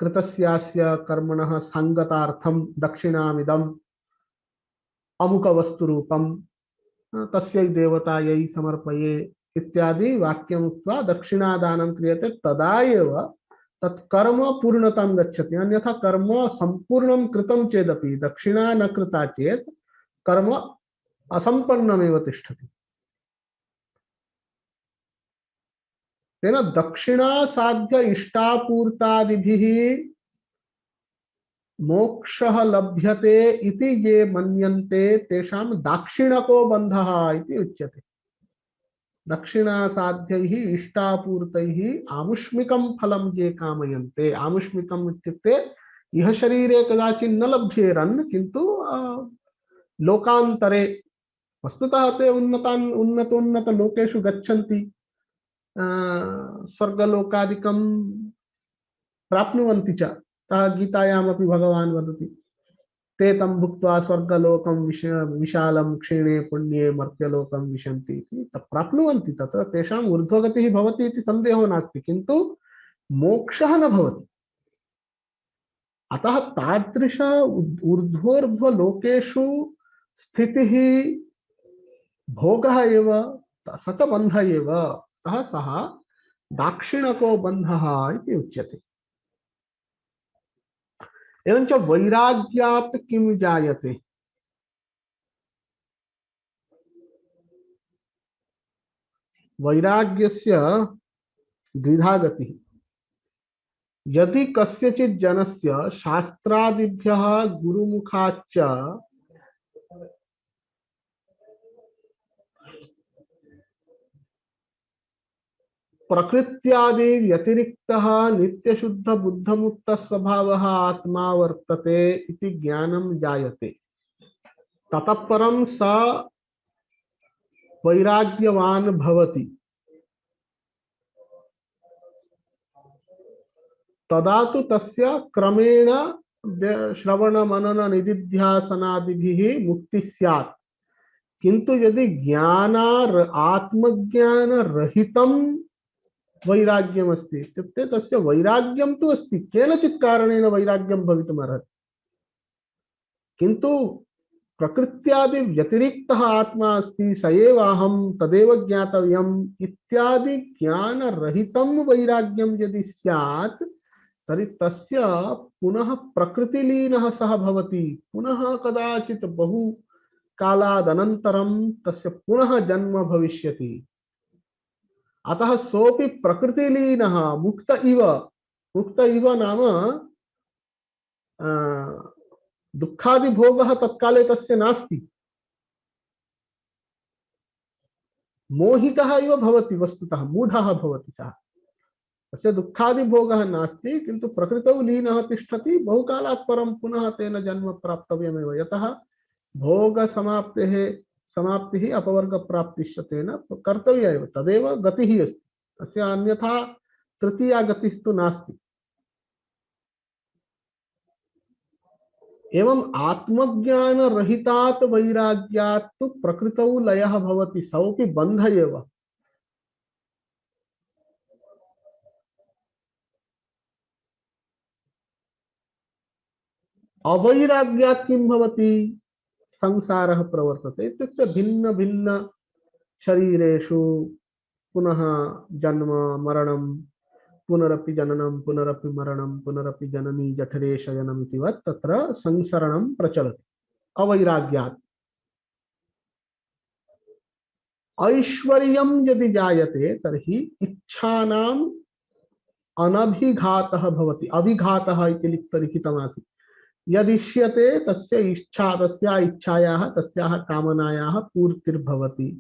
कृतस्यास्य कर्मणः संगतार्थं दक्षिणामिदम् अमुकवस्तुरूपं तस्यै देवतायै समर्पये इत्यादि वाक्यमुक्त्वा दक्षिणादानं क्रियते। तदा एव तत् कर्म पूर्णतां गच्छति। अन्यथा कर्म सम्पूर्णं कृतं चेदपि दक्षिणा न कृता चेत् कर्म असम्पन्नमेव तिष्ठति। तेन दक्षिणा साध्य इष्टापूर्तादिभिः मोक्षः लभ्यते इति ये मन्यन्ते, तेषां दाक्षिणको बन्धः इति उच्यते। दक्षिणा साध्यैः इष्टापूर्तैः आमुष्मिकं फलं ये कामयन्ते। आमुष्मिकम् इत्युक्ते इह शरीरे कदाचित् न लभ्येरन्, किन्तु लोकान्तरे वस्तुतः ते उन्नतोन्नत लोकेषु गच्छन्ति, स्वर्गलोकादिकं प्राप्नुवन्ति च। अतः गीतायामपि भगवान् वदति, ते तं भुक्त्वा स्वर्गलोकं विशालं क्षीणे पुण्ये मर्त्यलोकं विशन्ति इति। प्राप्नुवन्ति, तत्र तेषाम् ऊर्ध्वगतिः भवति इति सन्देहो नास्ति, किन्तु मोक्षः न भवति। अतः तादृश ऊर्ध्वोर्ध्वलोकेषु स्थितिः भोगः एव, स च बन्धः एव। अतः सः दाक्षिणको बन्धः इति उच्यते। एवञ्च वैराग्यात् किं जायते? वैराग्यस्य द्विधा गतिः। यदि कस्यचित् जनस्य शास्त्रादिभ्यः गुरुमुखाच्च प्रकृत्यादि व्यतिरिक्तः नित्यशुद्ध बुद्धमुक्त स्वभावः आत्मा वर्तते इति ज्ञानं जायते, ततः परं स वैराग्यवान् भवति। तदा तु तस्य क्रमेण श्रवण मनन निदिध्यासनादिभिः मुक्ति स्यात्। किन्तु यदि आत्मज्ञान रहितं वैराग्यम् अस्ति इत्युक्ते तस्य वैराग्यं तु अस्ति, केनचित् कारणेन वैराग्यं भवितुमर्हति, किन्तु प्रकृत्यादि व्यतिरिक्तः आत्मा अस्ति, स एव अहं तदेव ज्ञातव्यम् इत्यादि ज्ञानरहितं वैराग्यं यदि स्यात्, तर्हि तस्य पुनः प्रकृतिलीनः सः भवति। पुनः कदाचित् बहु कालादनन्तरं तस्य पुनः जन्म भविष्यति। अतः सोपि प्रकृतिलीनः मुक्त इव नाम दुःखादि भोगः तत्काले तस्य नास्ति, मोहितः इव भवति, वस्तुतः मूढः भवति सः। तस्य दुःखादि भोगः नास्ति, किन्तु प्रकृतौ लीनः तिष्ठति। बहुकालात् परं पुनः तेन जन्म प्राप्तव्यमेव। यतः भोग समाप्तेः समाप्तिः अपवर्गप्राप्तिश्च तेन कर्तव्या एव, तदेव गतिः अस्ति, तस्य अन्यथा तृतीया गतिस्तु नास्ति। एवं आत्मज्ञान रहितात् वैराग्यात् तु प्रकृतौ लयः भवति, सोऽपि बन्ध एव। अवैराग्यात् किं भवति? संसारः प्रवर्तते, इत्युक्ते भिन्न भिन्न शरीरेषु पुनः जन्म मरणं, पुनरपि जननं पुनरपि मरणं, पुनरपि जननी जठरे शयनम् इति वत् तत्र संसरणं प्रचलति अवैराग्यात्। ऐश्वर्यं यदि जायते तर्हि इच्छानाम् अनभिघातः भवति, अभिघातः इति लिखितमासीत्। यदिष्यते तस्य इच्छा, तस्या इच्छायाः तस्याः कामनायाः पूर्तिर्भवति।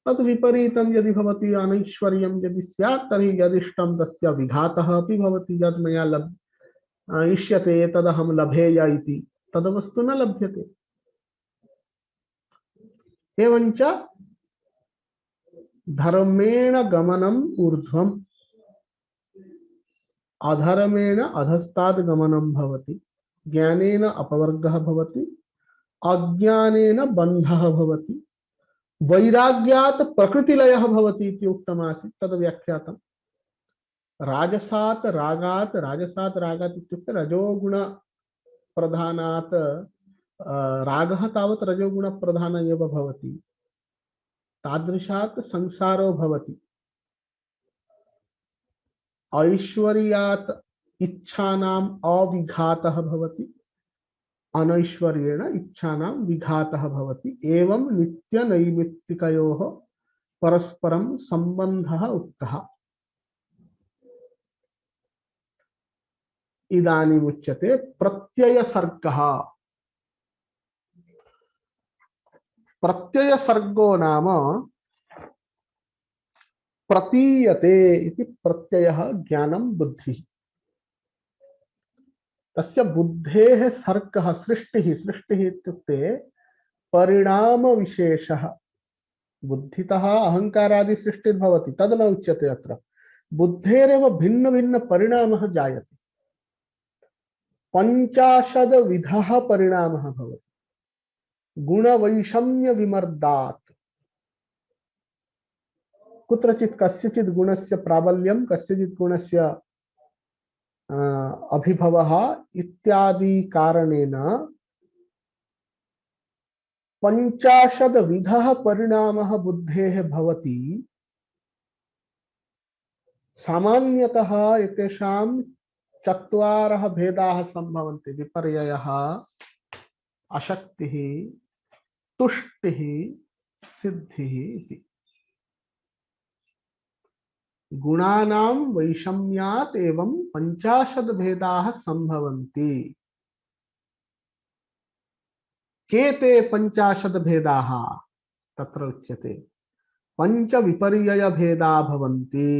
तद् विपरीतं यदि भवति, अनैश्वर्यं यदि स्यात् तर्हि यदिष्टं तस्य विघातः अपि भवति। यद् मया इष्यते तदहं लभेय इति तद्वस्तु न लभ्यते। एवञ्च धर्मेण गमनम् ऊर्ध्वम्, अधर्मेण अधस्ताद् गमनं भवति, ज्ञानेन अपवर्गः भवति, अज्ञानेन बन्धः भवति, वैराग्यात् प्रकृतिलयः भवति इति उक्तमासीत्, तद् व्याख्यातम्। राजसात् रागात्, राजसात् रागात् इत्युक्ते रजोगुण प्रधानात्, रागः तावत् रजोगुण प्रधान एव भवति, तादृशात् संसारो भवति। ऐश्वर्यात् इच्छानाम् अविघातः भवति, अनैश्वर्येण इच्छानां विघातः भवति। एवं नित्यनैमित्तिकयोः परस्परं सम्बन्धः उक्तः। इदानीम् उच्यते प्रत्ययसर्गः। प्रत्ययसर्गो नाम प्रतीयते इति प्रत्ययः ज्ञानं बुद्धिः। तस्य बुद्धेः सर्गः सृष्टिः, सृष्टिः इत्युक्ते परिणाम विशेषः। बुद्धितः अहंकारादि सृष्टिर्भवति, तद् न उच्यते अत्र। बुद्धेरेव भिन्न भिन्न परिणामः जायते, 50 विधः परिणामः भवति। गुणवैषम्य विमर्दात्, कुत्रचित् कस्यचित् गुणस्य प्राबल्यं, कस्यचित् गुणस्य अभिभवः इत्यादि कारणेन 50 विधः परिणामः बुद्धेः भवति। सामान्यतः एतेषां 4 भेदाः सम्भवन्ति: विपर्ययः, अशक्तिः, तुष्टिः, सिद्धिः इति। गुणानां वैषम्यात् एवं 50 भेदाः सम्भवन्ति। के ते 50 भेदाः? तत्र उच्यते 5 विपर्यय भेदा भवन्ति,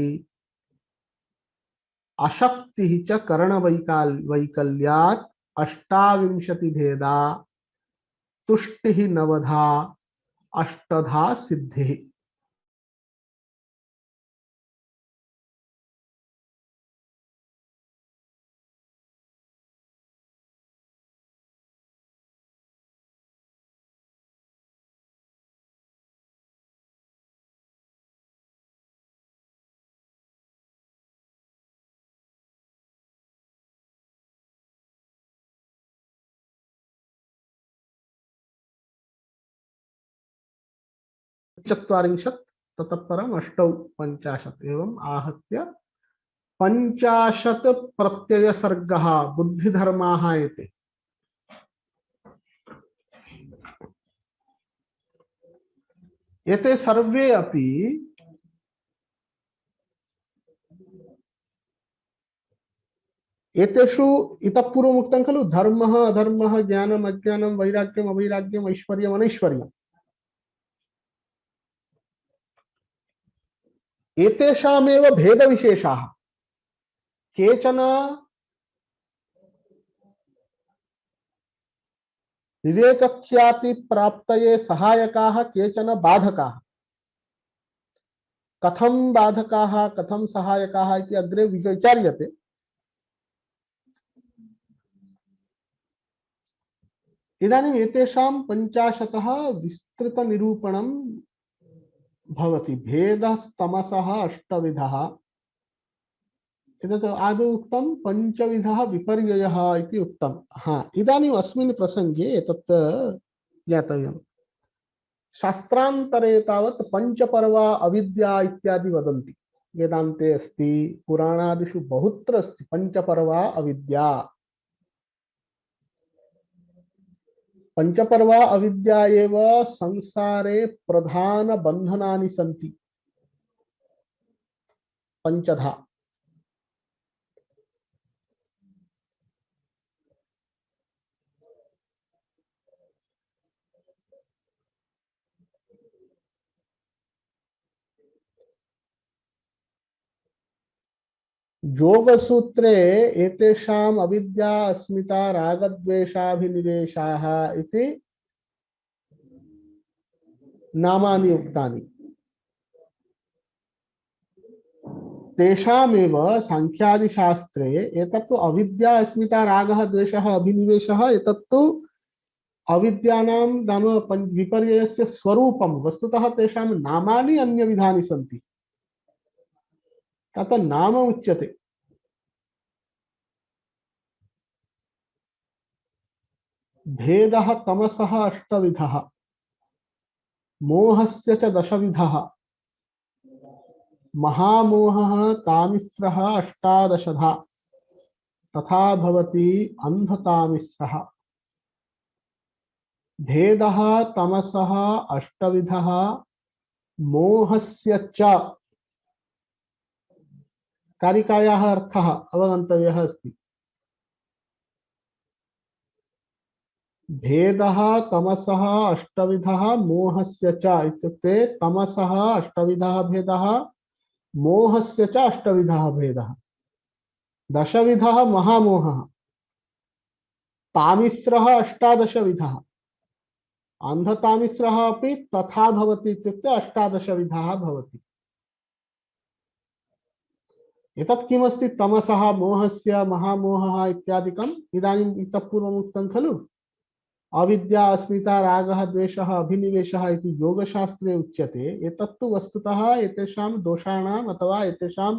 अशक्तिः च करणवैकल्यात् 28 भेदा, तुष्टिः 9धा, अष्टधा सिद्धिः। चत्वारिंशत्, ततः परम् 8 एवम् आहत्य 50 प्रत्ययसर्गः बुद्धिधर्माः एते। एते सर्वे अपि एतेषु इतः पूर्वम् उक्तं खलु, धर्मः अधर्मः, ज्ञानम् अज्ञानं, वैराग्यम् अवैराग्यम्, ऐश्वर्यम् अनैश्वर्यम्। एतेषामेव भेदविशेषाः। केचन विवेकख्याति प्राप्तये सहायकाः केचन बाधकाः। कथं बाधकाः कथं सहायकाः इति अग्रे विचार्यते। इदानीम् एतेषां 50 विस्तृतनिरूपणं भवति। भेदस्तमसः अष्टविधः, एतत् आदौ उक्तं पञ्चविधः विपर्ययः इति उक्तं। इदानीम् अस्मिन् प्रसङ्गे एतत् ज्ञातव्यम्। शास्त्रान्तरे तावत् पञ्चपर्वा अविद्या इत्यादि वदन्ति। वेदान्ते अस्ति, पुराणादिषु बहुत्र अस्ति पञ्चपर्वा अविद्या। पंचपर्वा अविद्या एव संसारे प्रधान बंधनानि सन्ति पंचधा। योगसूत्रे एतेषाम् अविद्या अस्मिता रागद्वेषाभिनिवेशाः इति नामानि उक्तानि। तेषामेव सांख्यादिशास्त्रे एतत्तु अविद्या अस्मिता रागः द्वेषः अभिनिवेशः एतत्तु अविद्यानां नाम विपर्ययस्य स्वरूपं। वस्तुतः तेषां नामानि अन्यविधानि सन्ति, तत् नाम उच्यते। भेदः तमसः अष्टविधः, मोहस्य च दशविधः, महामोहः तामिस्रः अष्टादशधा, तथा भवति अंधतामिस्रः। भेदः तमसः अष्टविधः, मोहस्य च कारिकायाः अर्थः अवगन्तव्यः अस्ति। भेदः तमसः अष्टविधः, मोहस्य च इत्युक्ते तमसः अष्टविधः भेदः, मोहस्य च अष्टविधः भेदः। दशविधः महामोहः, तामिस्रः अष्टादशविधः, अंधतामिस्रः अपि तथा भवति इत्युक्ते अष्टादशविधः भवति। एतत् किमस्ति तमसः मोहस्य महामोहः इत्यादिकम् इदानीम् इतः पूर्वम् उक्तं खलु। अविद्या अस्मिता रागः द्वेषः अभिनिवेशः इति योगशास्त्रे उच्यते। एतत्तु वस्तुतः एतेषां दोषाणाम् अथवा एतेषां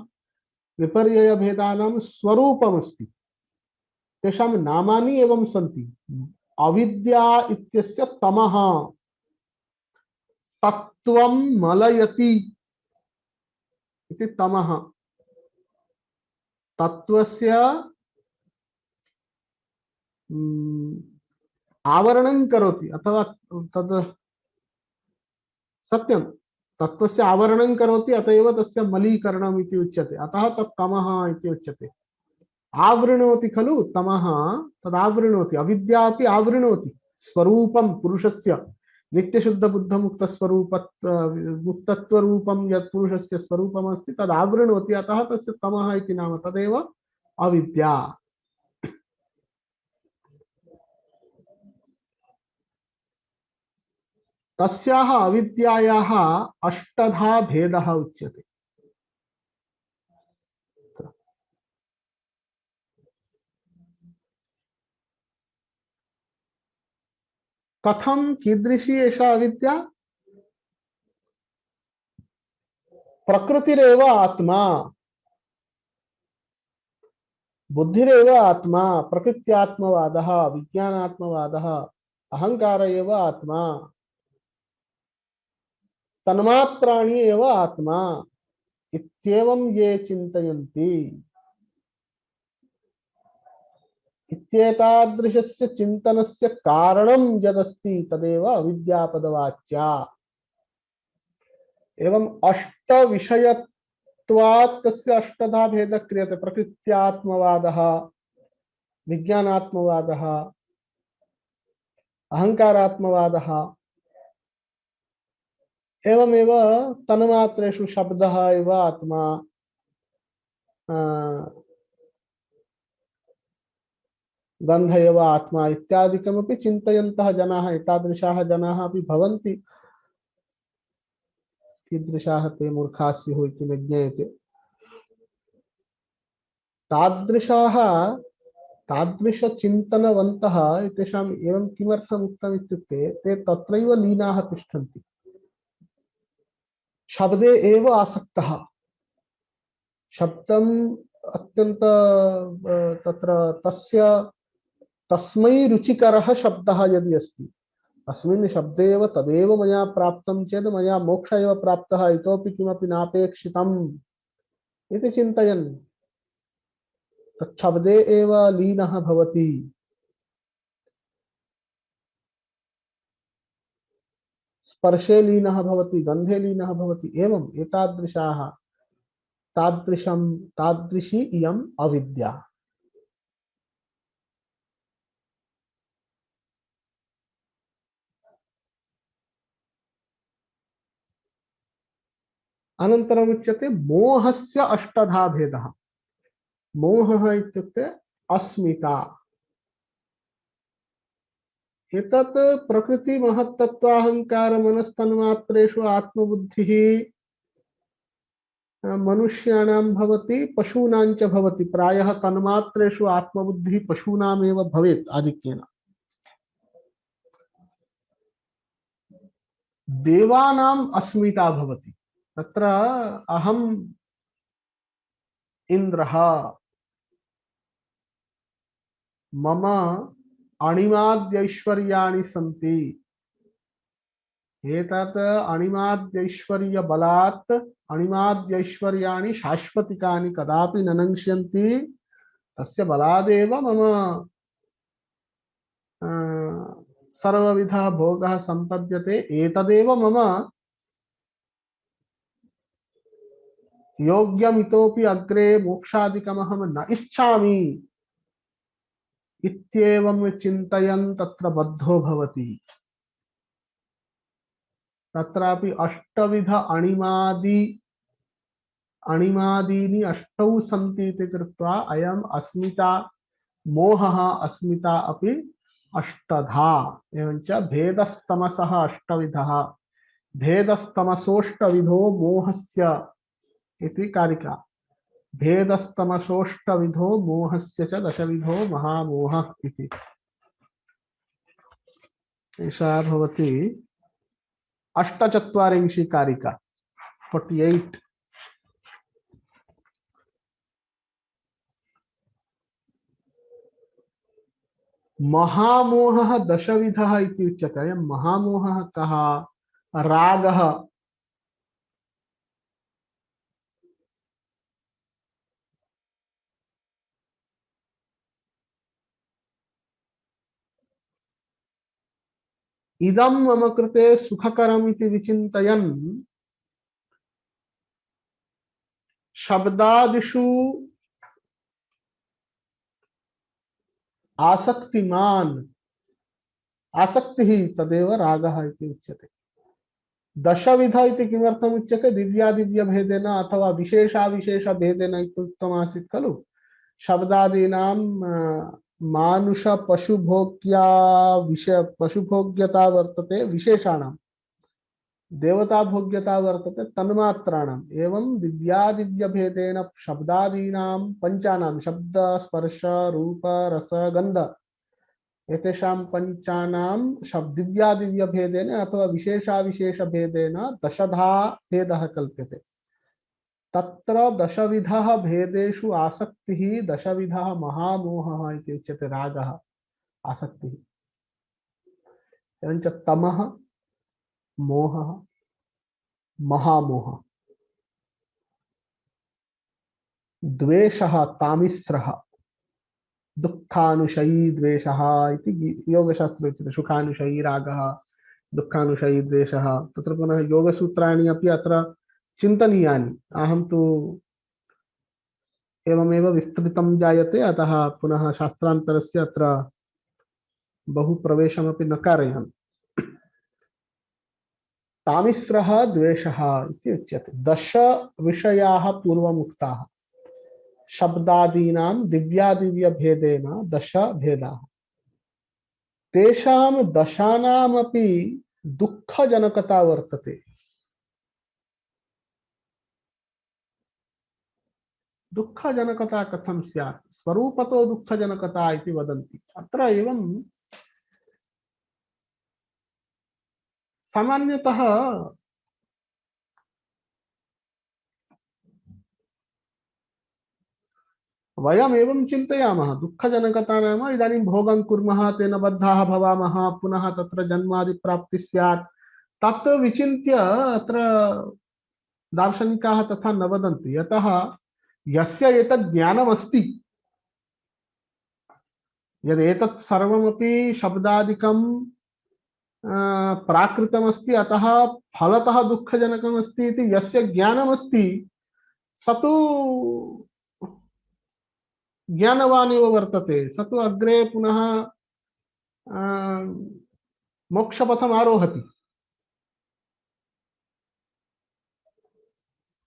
विपर्ययभेदानां स्वरूपमस्ति। तेषां नामानि एवं सन्ति। अविद्या इत्यस्य तमः तत्त्वं मलयति इति तमः। तत्त्वस्य आवरणं करोति अथवा तद् सत्यं तत्त्वस्य आवरणं करोति, अत एव तस्य मलीकरणम् इति उच्यते। अतः तत् तमः इति उच्यते। आवृणोति खलु तमः, तदावृणोति। अविद्या अपि आवृणोति स्वरूपं पुरुषस्य। नित्यशुद्ध बुद्ध मुक्त स्वरूप मुक्तत्वरूपं यत् पुरुषस्य स्वरूपमस्ति तद् आवृणोति, अतः तस्य तमः इति नाम। तदेव अविद्या। तस्याः अविद्यायाः अष्टधा भेदः उच्यते। कथं कीदृशी एषा अविद्या? प्रकृतिरेव आत्मा, बुद्धिरेव आत्मा, प्रकृत्यात्मवादः, विज्ञानात्मवादः, अहंकार एव आत्मा, तन्मात्राणि एव आत्मा इत्येवं ये चिन्तयन्ति। इत्येतादृशस्य चिन्तनस्य कारणं यदस्ति तदेव अविद्यापदवाच्या। एवं अष्टविषयत्वात् तस्य अष्टधा भेदः क्रियते। प्रकृत्यात्मवादः, विज्ञानात्मवादः, अहंकारात्मवादः, एवमेव तन्मात्रेषु शब्दः एव आत्मा, गन्ध एव आत्मा इत्यादिकमपि चिन्तयन्तः जनाः एतादृशाः जनाः अपि भवन्ति। कीदृशाः ते मूर्खाः स्युः इति न ज्ञायते। तादृशाः तादृशचिन्तनवन्तः एतेषाम् एवं किमर्थम् उक्तम् इत्युक्ते ते तत्रैव लीनाः तिष्ठन्ति, शब्दे एव आसक्तः। शब्दम् अत्यन्त तत्र तस्य तस्मै रुचिकरः शब्दः यदि अस्ति, अस्मिन् शब्दे एव तदेव मया प्राप्तं चेत् मया मोक्ष एव प्राप्तः, इतोपि किमपि नापेक्षितम् इति चिन्तयन् तच्छब्दे एव लीनः भवति। स्पर्शे लीनः भवति, गन्धे लीनः भवति। एवम् एतादृशाः तादृशी इयम् अविद्या। अनन्तरम् उच्यते मोहस्य अष्टधा भेदः। मोहः इत्युक्ते अस्मिता। एतत् प्रकृति महत्तत्वाहंकार मनस्तन्मात्रेषु आत्मबुद्धिः मनुष्याणां भवति, पशूनां च भवति। प्रायः तन्मात्रेषु आत्मबुद्धिः पशूनामेव भवेत् आधिक्येन। देवानाम् अस्मिता भवति। तत्र अहम् इन्द्रः, मम अणिमाद्यैश्वर्याणि सन्ति। एतत् अणिमाद्यैश्वर्यबलात् अणिमाद्यैश्वर्याणि शाश्वतिकानि कदापि न नङ्क्ष्यन्ति। तस्य बलादेव मम सर्वविधः भोगः सम्पद्यते। एतदेव मम योग्यमितोपि अग्रे मोक्षादिकमहं न इच्छामि इत्येवं चिन्तयन् तत्र बद्धो भवति। तत्रापि अष्टविध अणिमादीनि अष्टौ सन्ति इति कृत्वा अयम् अस्मिता मोहः अस्मिता अपि अष्टधा। एवञ्च भेदस्तमसः अष्टविधः, भेदस्तमसोऽष्टविधो मोहस्य इति कारिका। भेदस्तमसोऽष्टविधो मोहस्य च दशविधो महामोहः इति। एषा भवति अष्टचत्वारिंशी कारिका 48। महामोहः दशविधः इति उच्यते। महामोहः कः? रागः, इदं मम कृते सुखकरम् इति विचिन्तयन् शब्दादिषु आसक्तिमान्, आसक्तिः तदेव रागः इति उच्यते। दशविध इति किमर्थम् उच्यते? दिव्यादिव्यभेदेन अथवा विशेषाविशेषभेदेन इत्युक्तमासीत् खलु। शब्दादीनां मानुष पशुभोग्या पशुभोग्यता वर्तते विशेषाणां, देवता भोग्यता वर्तते तन्मात्राणाम्। एवं दिव्यादिव्यभेदेन शब्दादीनां पंचानां, शब्द स्पर्श रूप रस गंध, एतेषां पंचानां दिव्यादिव्यभेदेन अथवा विशेषाविशेषभेदेन दशधा भेदः कल्प्यते। तत्र दशविधः भेदेषु आसक्तिः, दशविधः महामोहः इति उच्यते। रागः, आसक्तिः। एवञ्च तमः, मोहः, महामोहः, द्वेषः, तामिस्रः, दुःखानुशयी द्वेषः इति योगशास्त्रे उच्यते। सुखानुशयी रागः, दुःखानुशयी द्वेषः। तत्र पुनः योगसूत्राणि अपि अत्र चिन्तनीयानि। अहं तु एवमेव विस्तृतं जायते, अतः पुनः शास्त्रान्तरस्य अत्र बहु प्रवेशमपि न कारयामि। तामिस्रः द्वेषः इति उच्यते। दश विषयाः पूर्वमुक्ताः। शब्दादीनां दिव्यादिव्य भेदेन दश भेदाः तेषां दशानामपि दुःखजनकता वर्तते। दुःखजनकता कथं स्यात्? स्वरूपतो दुःखजनकता इति वदन्ति। अत्र एवं सामान्यतः वयम् एवं चिन्तयामः, दुःखजनकता नाम इदानीं भोगं कुर्मः तेन बद्धाः भवामः, पुनः तत्र जन्मादि प्राप्तिः स्यात्, तत् विचिन्त्य अत्र दार्शनिकाः तथा न वदन्ति। यतः यस्य एतत् ज्ञानमस्ति, यद् एतत् सर्वमपि शब्दादिकं प्राकृतमस्ति, अतः फलतः दुःखजनकमस्ति इति यस्य ज्ञानमस्ति स तु ज्ञानवान् एव वर्तते, स तु अग्रे पुनः मोक्षपथम् आरोहति।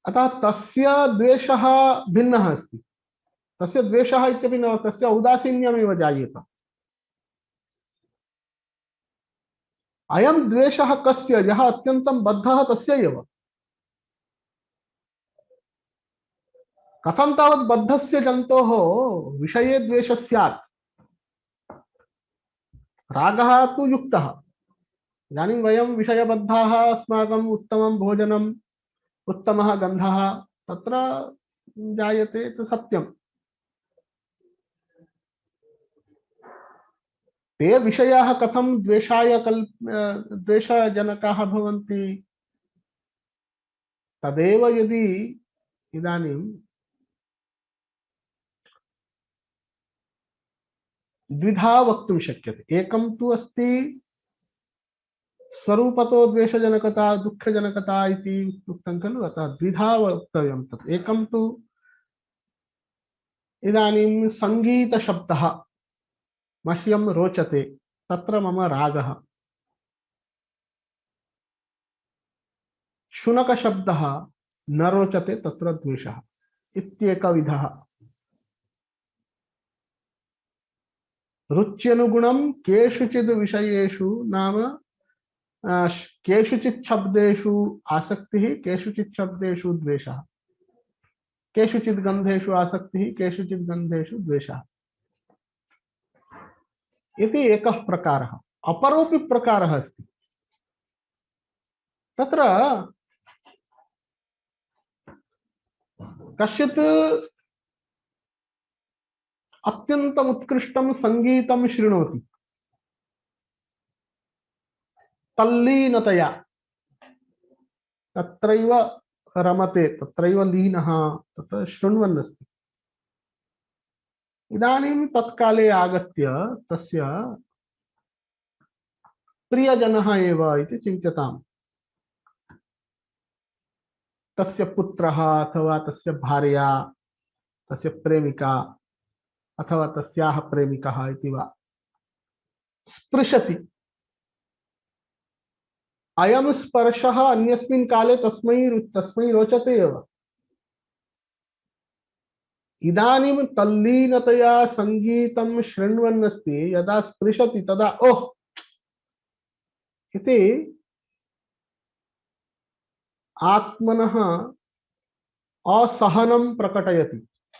अतः तस्य द्वेषः भिन्नः अस्ति। तस्य द्वेषः इत्यपि न, तस्य औदासीन्यमेव जायेत। अयं द्वेषः कस्य? यः अत्यन्तं बद्धः तस्य एव। कथं तावत् बद्धस्य जन्तोः विषये द्वेषः स्यात्? रागः तु युक्तः। इदानीं वयं विषयबद्धाः, अस्माकम् उत्तमं भोजनम्, उत्तमः गन्धः तत्र जायते, तु सत्यम्। ते विषयाः कथं द्वेषजनकाः भवन्ति? तदेव यदि इदानीं द्विधा वक्तुं शक्यते। एकं तु अस्ति स्वरूपतो द्वेषजनकता दुःखजनकता इति उक्तं खलु, अतः द्विधा वक्तव्यं तत्। एकं तु इदानीं सङ्गीतशब्दः मह्यं रोचते, तत्र मम रागः। शुनकशब्दः न रोचते, तत्र द्वेषः इत्येकविधः। रुच्यनुगुणं केषुचिद् विषयेषु नाम केषुचित् शब्देषु आसक्तिः, केषुचित् शब्देषु द्वेषः, केषुचित् गन्धेषु आसक्तिः, केषुचित् गन्धेषु द्वेषः इति एकः प्रकारः। अपरोऽपि प्रकारः अस्ति। तत्र कश्चित् अत्यन्तम् उत्कृष्टं सङ्गीतं शृणोति तल्लीनतया, तत्रैव रमते, तत्रैव लीनः, तत्र शृण्वन् अस्ति। इदानीं तत्काले आगत्य तस्य प्रियजनः एव इति चिन्त्यताम्। तस्य पुत्रः अथवा तस्य भार्या, तस्य प्रेमिका अथवा तस्याः प्रेमिकः इति वा स्पृशति। अयं स्पर्शः अन्यस्मिन् काले तस्मै रोचते एव। इदानीं तल्लीनतया सङ्गीतं शृण्वन् अस्ति, यदा स्पृशति तदा ओह इति आत्मनः असहनं प्रकटयति।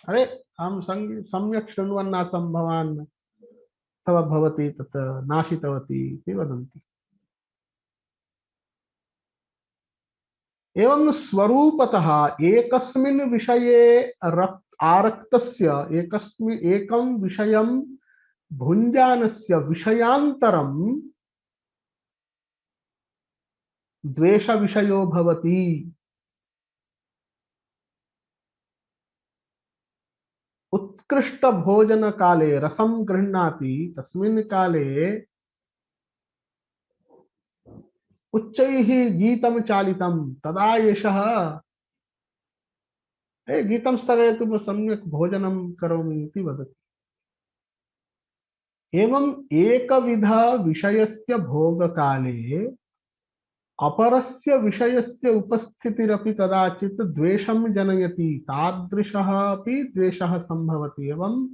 अरे अहं सम्यक् शृण्वन् आसं, भवान् अथवा भवती तत् नाशितवती इति वदन्ति। एवं स्वरूपतः एकस्मिन् विषये आरक्तस्य, एकं विषयं भुञ्जानस्य विषयान्तरं द्वेषविषयो भवति। उत्कृष्ट भोजन काले रसं गृह्णाति, तस्मिन् काले उच्चैः गीतं चालितं, तदा एषः गीतं स्थगयतु, सम्यक् भोजनं करोमि इति वदति। एवम् एकविध विषयस्य भोगकाले अपरस्य विषयस्य उपस्थितिरपि कदाचित् द्वेषं जनयति, तादृशः अपि द्वेषः संभवति। एवं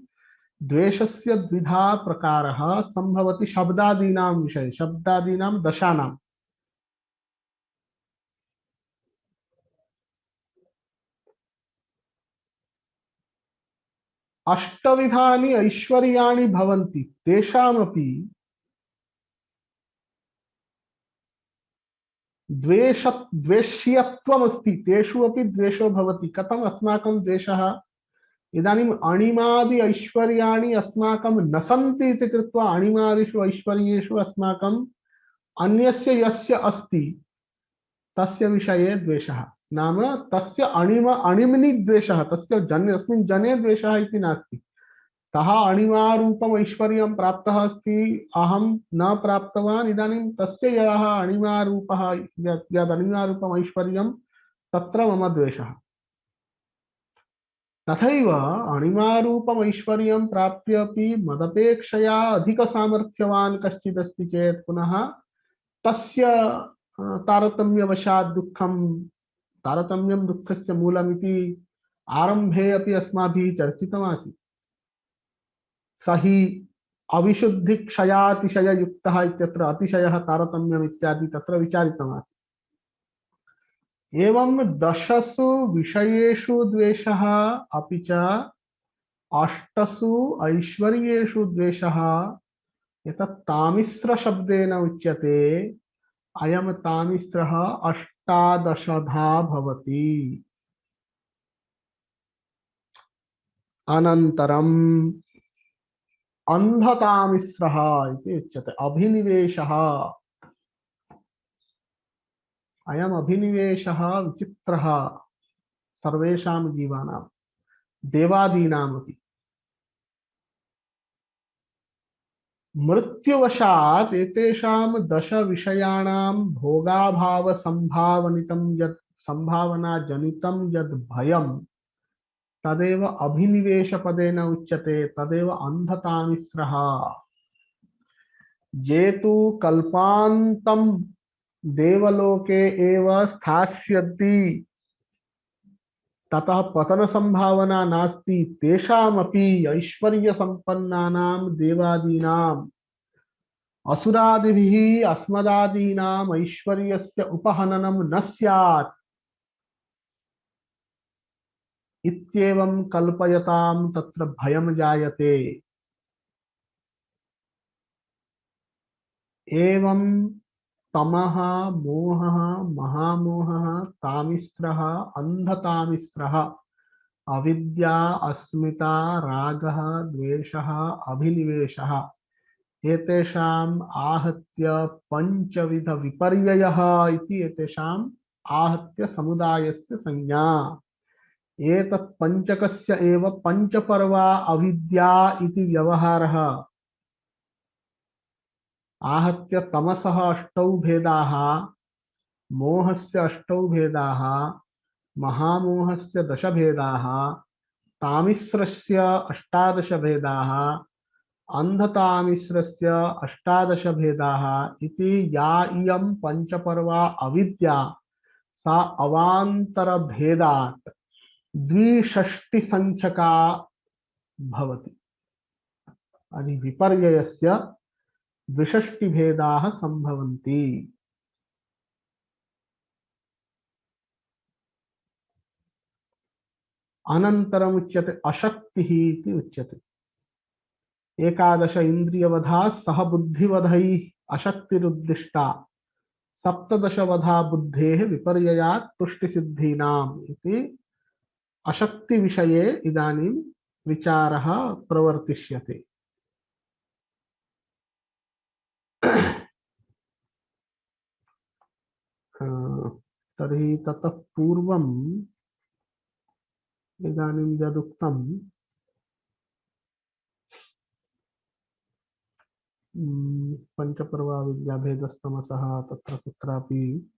द्वेषस्य द्विधा प्रकारः संभवति शब्दादीनां विषये, शब्दादीनां दशानाम्। अष्टविधानि ऐश्वर्याणि भवन्ति, तेषामपि द्वेष्यत्वमस्ति, तेषु अपि द्वेषो भवति। कथम् अस्माकं द्वेषः? इदानीम् अणिमादि ऐश्वर्याणि अस्माकं न सन्ति इति कृत्वा अणिमादिषु ऐश्वर्येषु अस्माकं अन्यस्य यस्य अस्ति तस्य विषये द्वेषः, नाम तस्य अणिमनि द्वेषः, तस्य जने, अस्मिन् जने द्वेषः इति नास्ति। सः अणिमारूपम् ऐश्वर्यं प्राप्तः अस्ति, अहं न प्राप्तवान्, इदानीं तस्य यः अणिमारूपः, यद् अणिमारूपम् ऐश्वर्यं, तत्र मम द्वेषः। तथैव अणिमारूपम् ऐश्वर्यं प्राप्य मदपेक्षया अधिकसामर्थ्यवान् कश्चिदस्ति चेत् पुनः तस्य तारतम्यवशात् दुःखं, तारतम्यं दुःखस्य मूलमिति आरम्भे अपि अस्माभिः चर्चितमासीत्। स हि अविशुद्धिक्षयातिशययुक्तः इत्यत्र अतिशयः तारतम्यम् इत्यादि तत्र विचारितमासीत्। एवं दशसु विषयेषु द्वेषः अपि च अष्टसु ऐश्वर्येषु द्वेषः, एतत् तामिस्रशब्देन उच्यते। अयं तामिस्रः अष्टादशधा भवति। अनन्तरम् अन्धतामिस्रः इति उच्यते, अभिनिवेशः। अयम् अभिनिवेशः विचित्रः सर्वेषां जीवानां, देवादीनामपि। मृत्युवशात् एतेषां दश विषयाणां भोगाभाव संभावनितं यत्, संभावनाजनितं यद् भयं, तदेव अभिनिवेशपदेन उच्यते, तदेव अन्धतामिस्रः। ये तु कल्पान्तं देवलोके एव स्थास्यन्ति, ततः पतन संभावना नास्ति, तेषामपि ऐश्वर्यसम्पन्नानां देवादीनाम् असुरादिभिः अस्मदादीनाम् ऐश्वर्यस्य उपहननं न स्यात् इत्येवं कल्पयतां तत्र भयं जायते। एवं तमः मोहः महामोहः तामिस्रः अन्धतामिस्रः अविद्या अस्मिता रागः द्वेषः अभिनिवेशः, एतेषाम् आहत्य पंचविध विपर्ययः इति, एतेषाम् आहत्य समुदायस्य संज्ञा। एतत् पंचकस्य एव पंचपर्वा अविद्या इति व्यवहारः। आहत्य तमसः अष्टौ भेदाः, मोहस्य अष्टौ भेदाः, महामोहस्य दश भेदाः, तामिस्रस्य अष्टादश भेदाः, अन्धतामिस्रस्य अष्टादश भेदाः इति या इयं पंचपर्वा अविद्या सा अवान्तर भेदात् द्विषष्टि संख्यका भवति। अनि विपर्ययस्य द्विषष्टि भेदाः संभवन्ति। अनन्तरम् उच्यते अशक्तिः इति उच्यते। एकादश इन्द्रियवधा सह बुद्धिवधैः अशक्तिरुद्दिष्टा, सप्तदशवधा बुद्धेः विपर्ययात् तुष्टिसिद्धीनाम् इति अशक्ति विषये इदानीं विचारः प्रवर्तिष्यते। तर्हि ततः पूर्वम् इदानीं यदुक्तं पंचपर्वा विद्याभेदस्तमसः तत्र कुत्रापि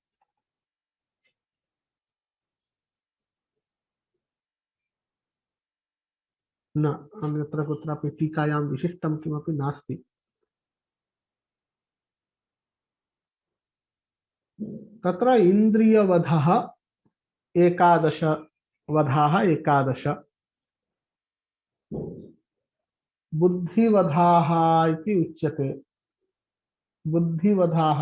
न, अन्यत्र कुत्रापि टीकायां विशिष्टं किमपि नास्ति। तत्र इन्द्रियवधः एकादश वधाः एकादश बुद्धिवधाः इति उच्यते बुद्धिवधाः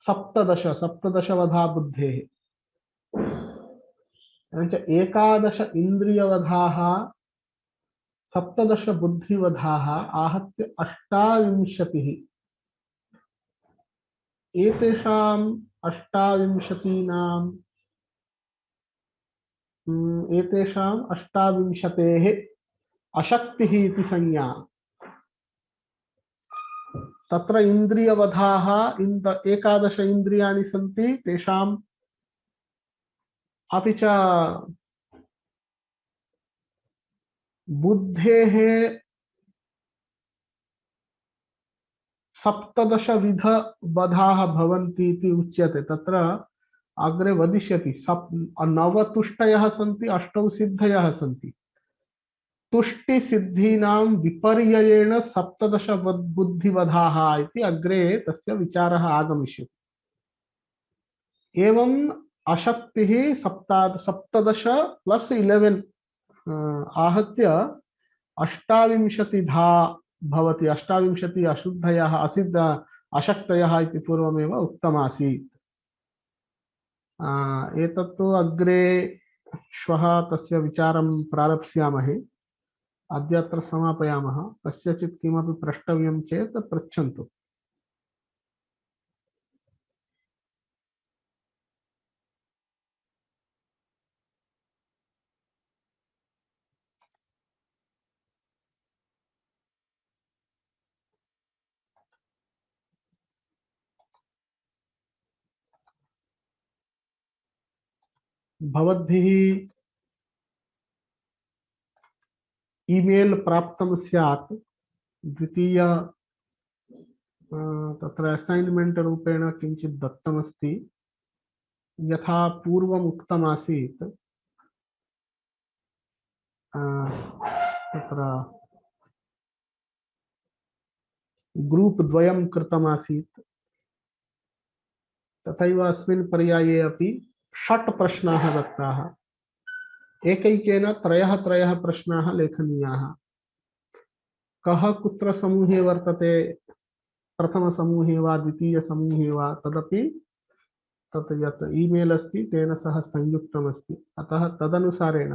सप्तदश वधा बुद्धेः एवञ्च एकादश इन्द्रियवधाः सप्तदश बुद्धिवधाः आहत्य अष्टाविंशतिः एतेषाम् अष्टाविंशतीनाम् एतेषाम् अष्टाविंशतेः अशक्तिः इति संज्ञा तत्र इन्द्रियवधाः एकादश इन्द्रियाणि सन्ति तेषाम् अपि च बुद्धेः सप्तदशविध वधाः भवन्ति इति उच्यते तत्र अग्रे वदिष्यति नवतुष्टयः सन्ति अष्टौ सिद्धयः सन्ति तुष्टि सिद्धीनां विपर्ययेण सप्तदश बुद्धिवधाः इति अग्रे तस्य विचारः आगमिष्यति एवं अशक्तिः सप्तदश प्लस 11 आहत्य अष्टाविंशतिधा भवति अष्टाविंशति अशुद्धयः अशक्तयः इति पूर्वमेव उक्तमासीत् एतत्तु अग्रे श्वः तस्य विचारं प्रारप्स्यामहे अद्य अत्र समापयामः कस्यचित् किमपि प्रष्टव्यं चेत् पृच्छन्तु भवद्भिः ईमेल प्राप्तं स्यात् द्वितीय तत्र असाइनमेंट रूपेण किञ्चित् दत्तमस्ति यथा पूर्वम् उक्तमासीत् तत्र ग्रुप् द्वयं कृतमासीत् तथैव अस्मिन् पर्याये अपि 6 प्रश्नाः दत्ताः एकैकेन त्रयः प्रश्नाः लेखनीयाः कः कुत्र समूहे वर्तते प्रथमसमूहे वा द्वितीयसमूहे वा तदपि तत् यत् ईमेल अस्ति तेन सह संयुक्तमस्ति अतः तदनुसारेण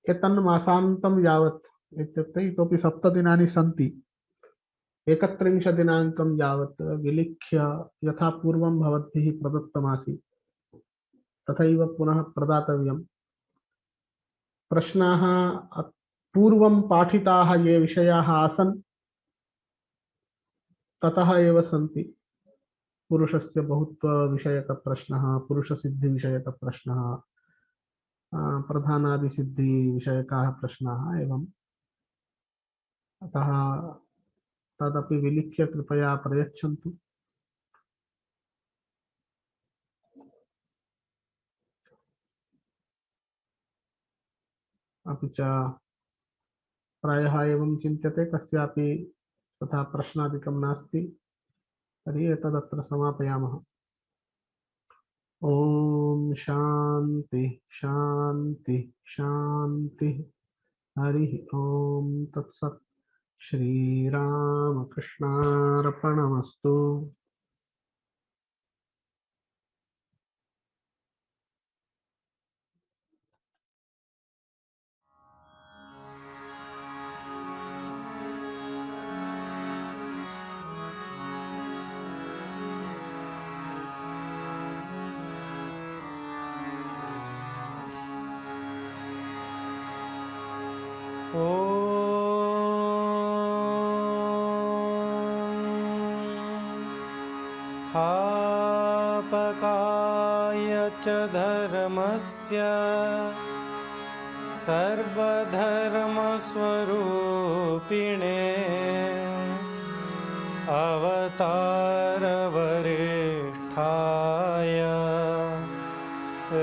एतन्मासान्तं यावत् इत्युक्ते इतोपि 7 दिनानि सन्ति 31 दिनाङ्कं यावत् विलिख्य यथा पूर्वं भवद्भिः प्रदत्तमासीत् तथैव पुनः प्रदातव्यम् प्रश्नाः पूर्वं पाठिताः ये विषयाः आसन् ततः एव सन्ति पुरुषस्य बहुत्व विषयक प्रश्नः पुरुषसिद्धि विषयक प्रश्नः प्रधानादि सिद्धि विषयकाः प्रश्नाः एवं अतः तदपि विलिख्य कृपया प्रयच्छन्तु अपि च प्रायः एवं चिन्त्यते कस्यापि तथा प्रश्नादिकं नास्ति तर्हि एतदत्र समापयामः ॐ शान्ति शान्ति शान्ति हरिः ॐ तत्सत् श्रीरामकृष्णार्पणमस्तु स्थापकाय च धर्मस्य सर्वधर्मस्वरूपिणे अवतारवरिष्ठाय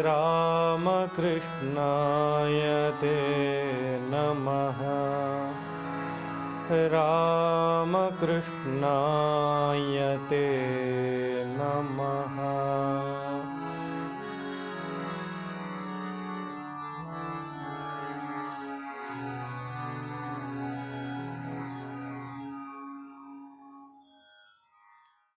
रामकृष्णाय ते नमः। रामकृष्णाय ते नमः।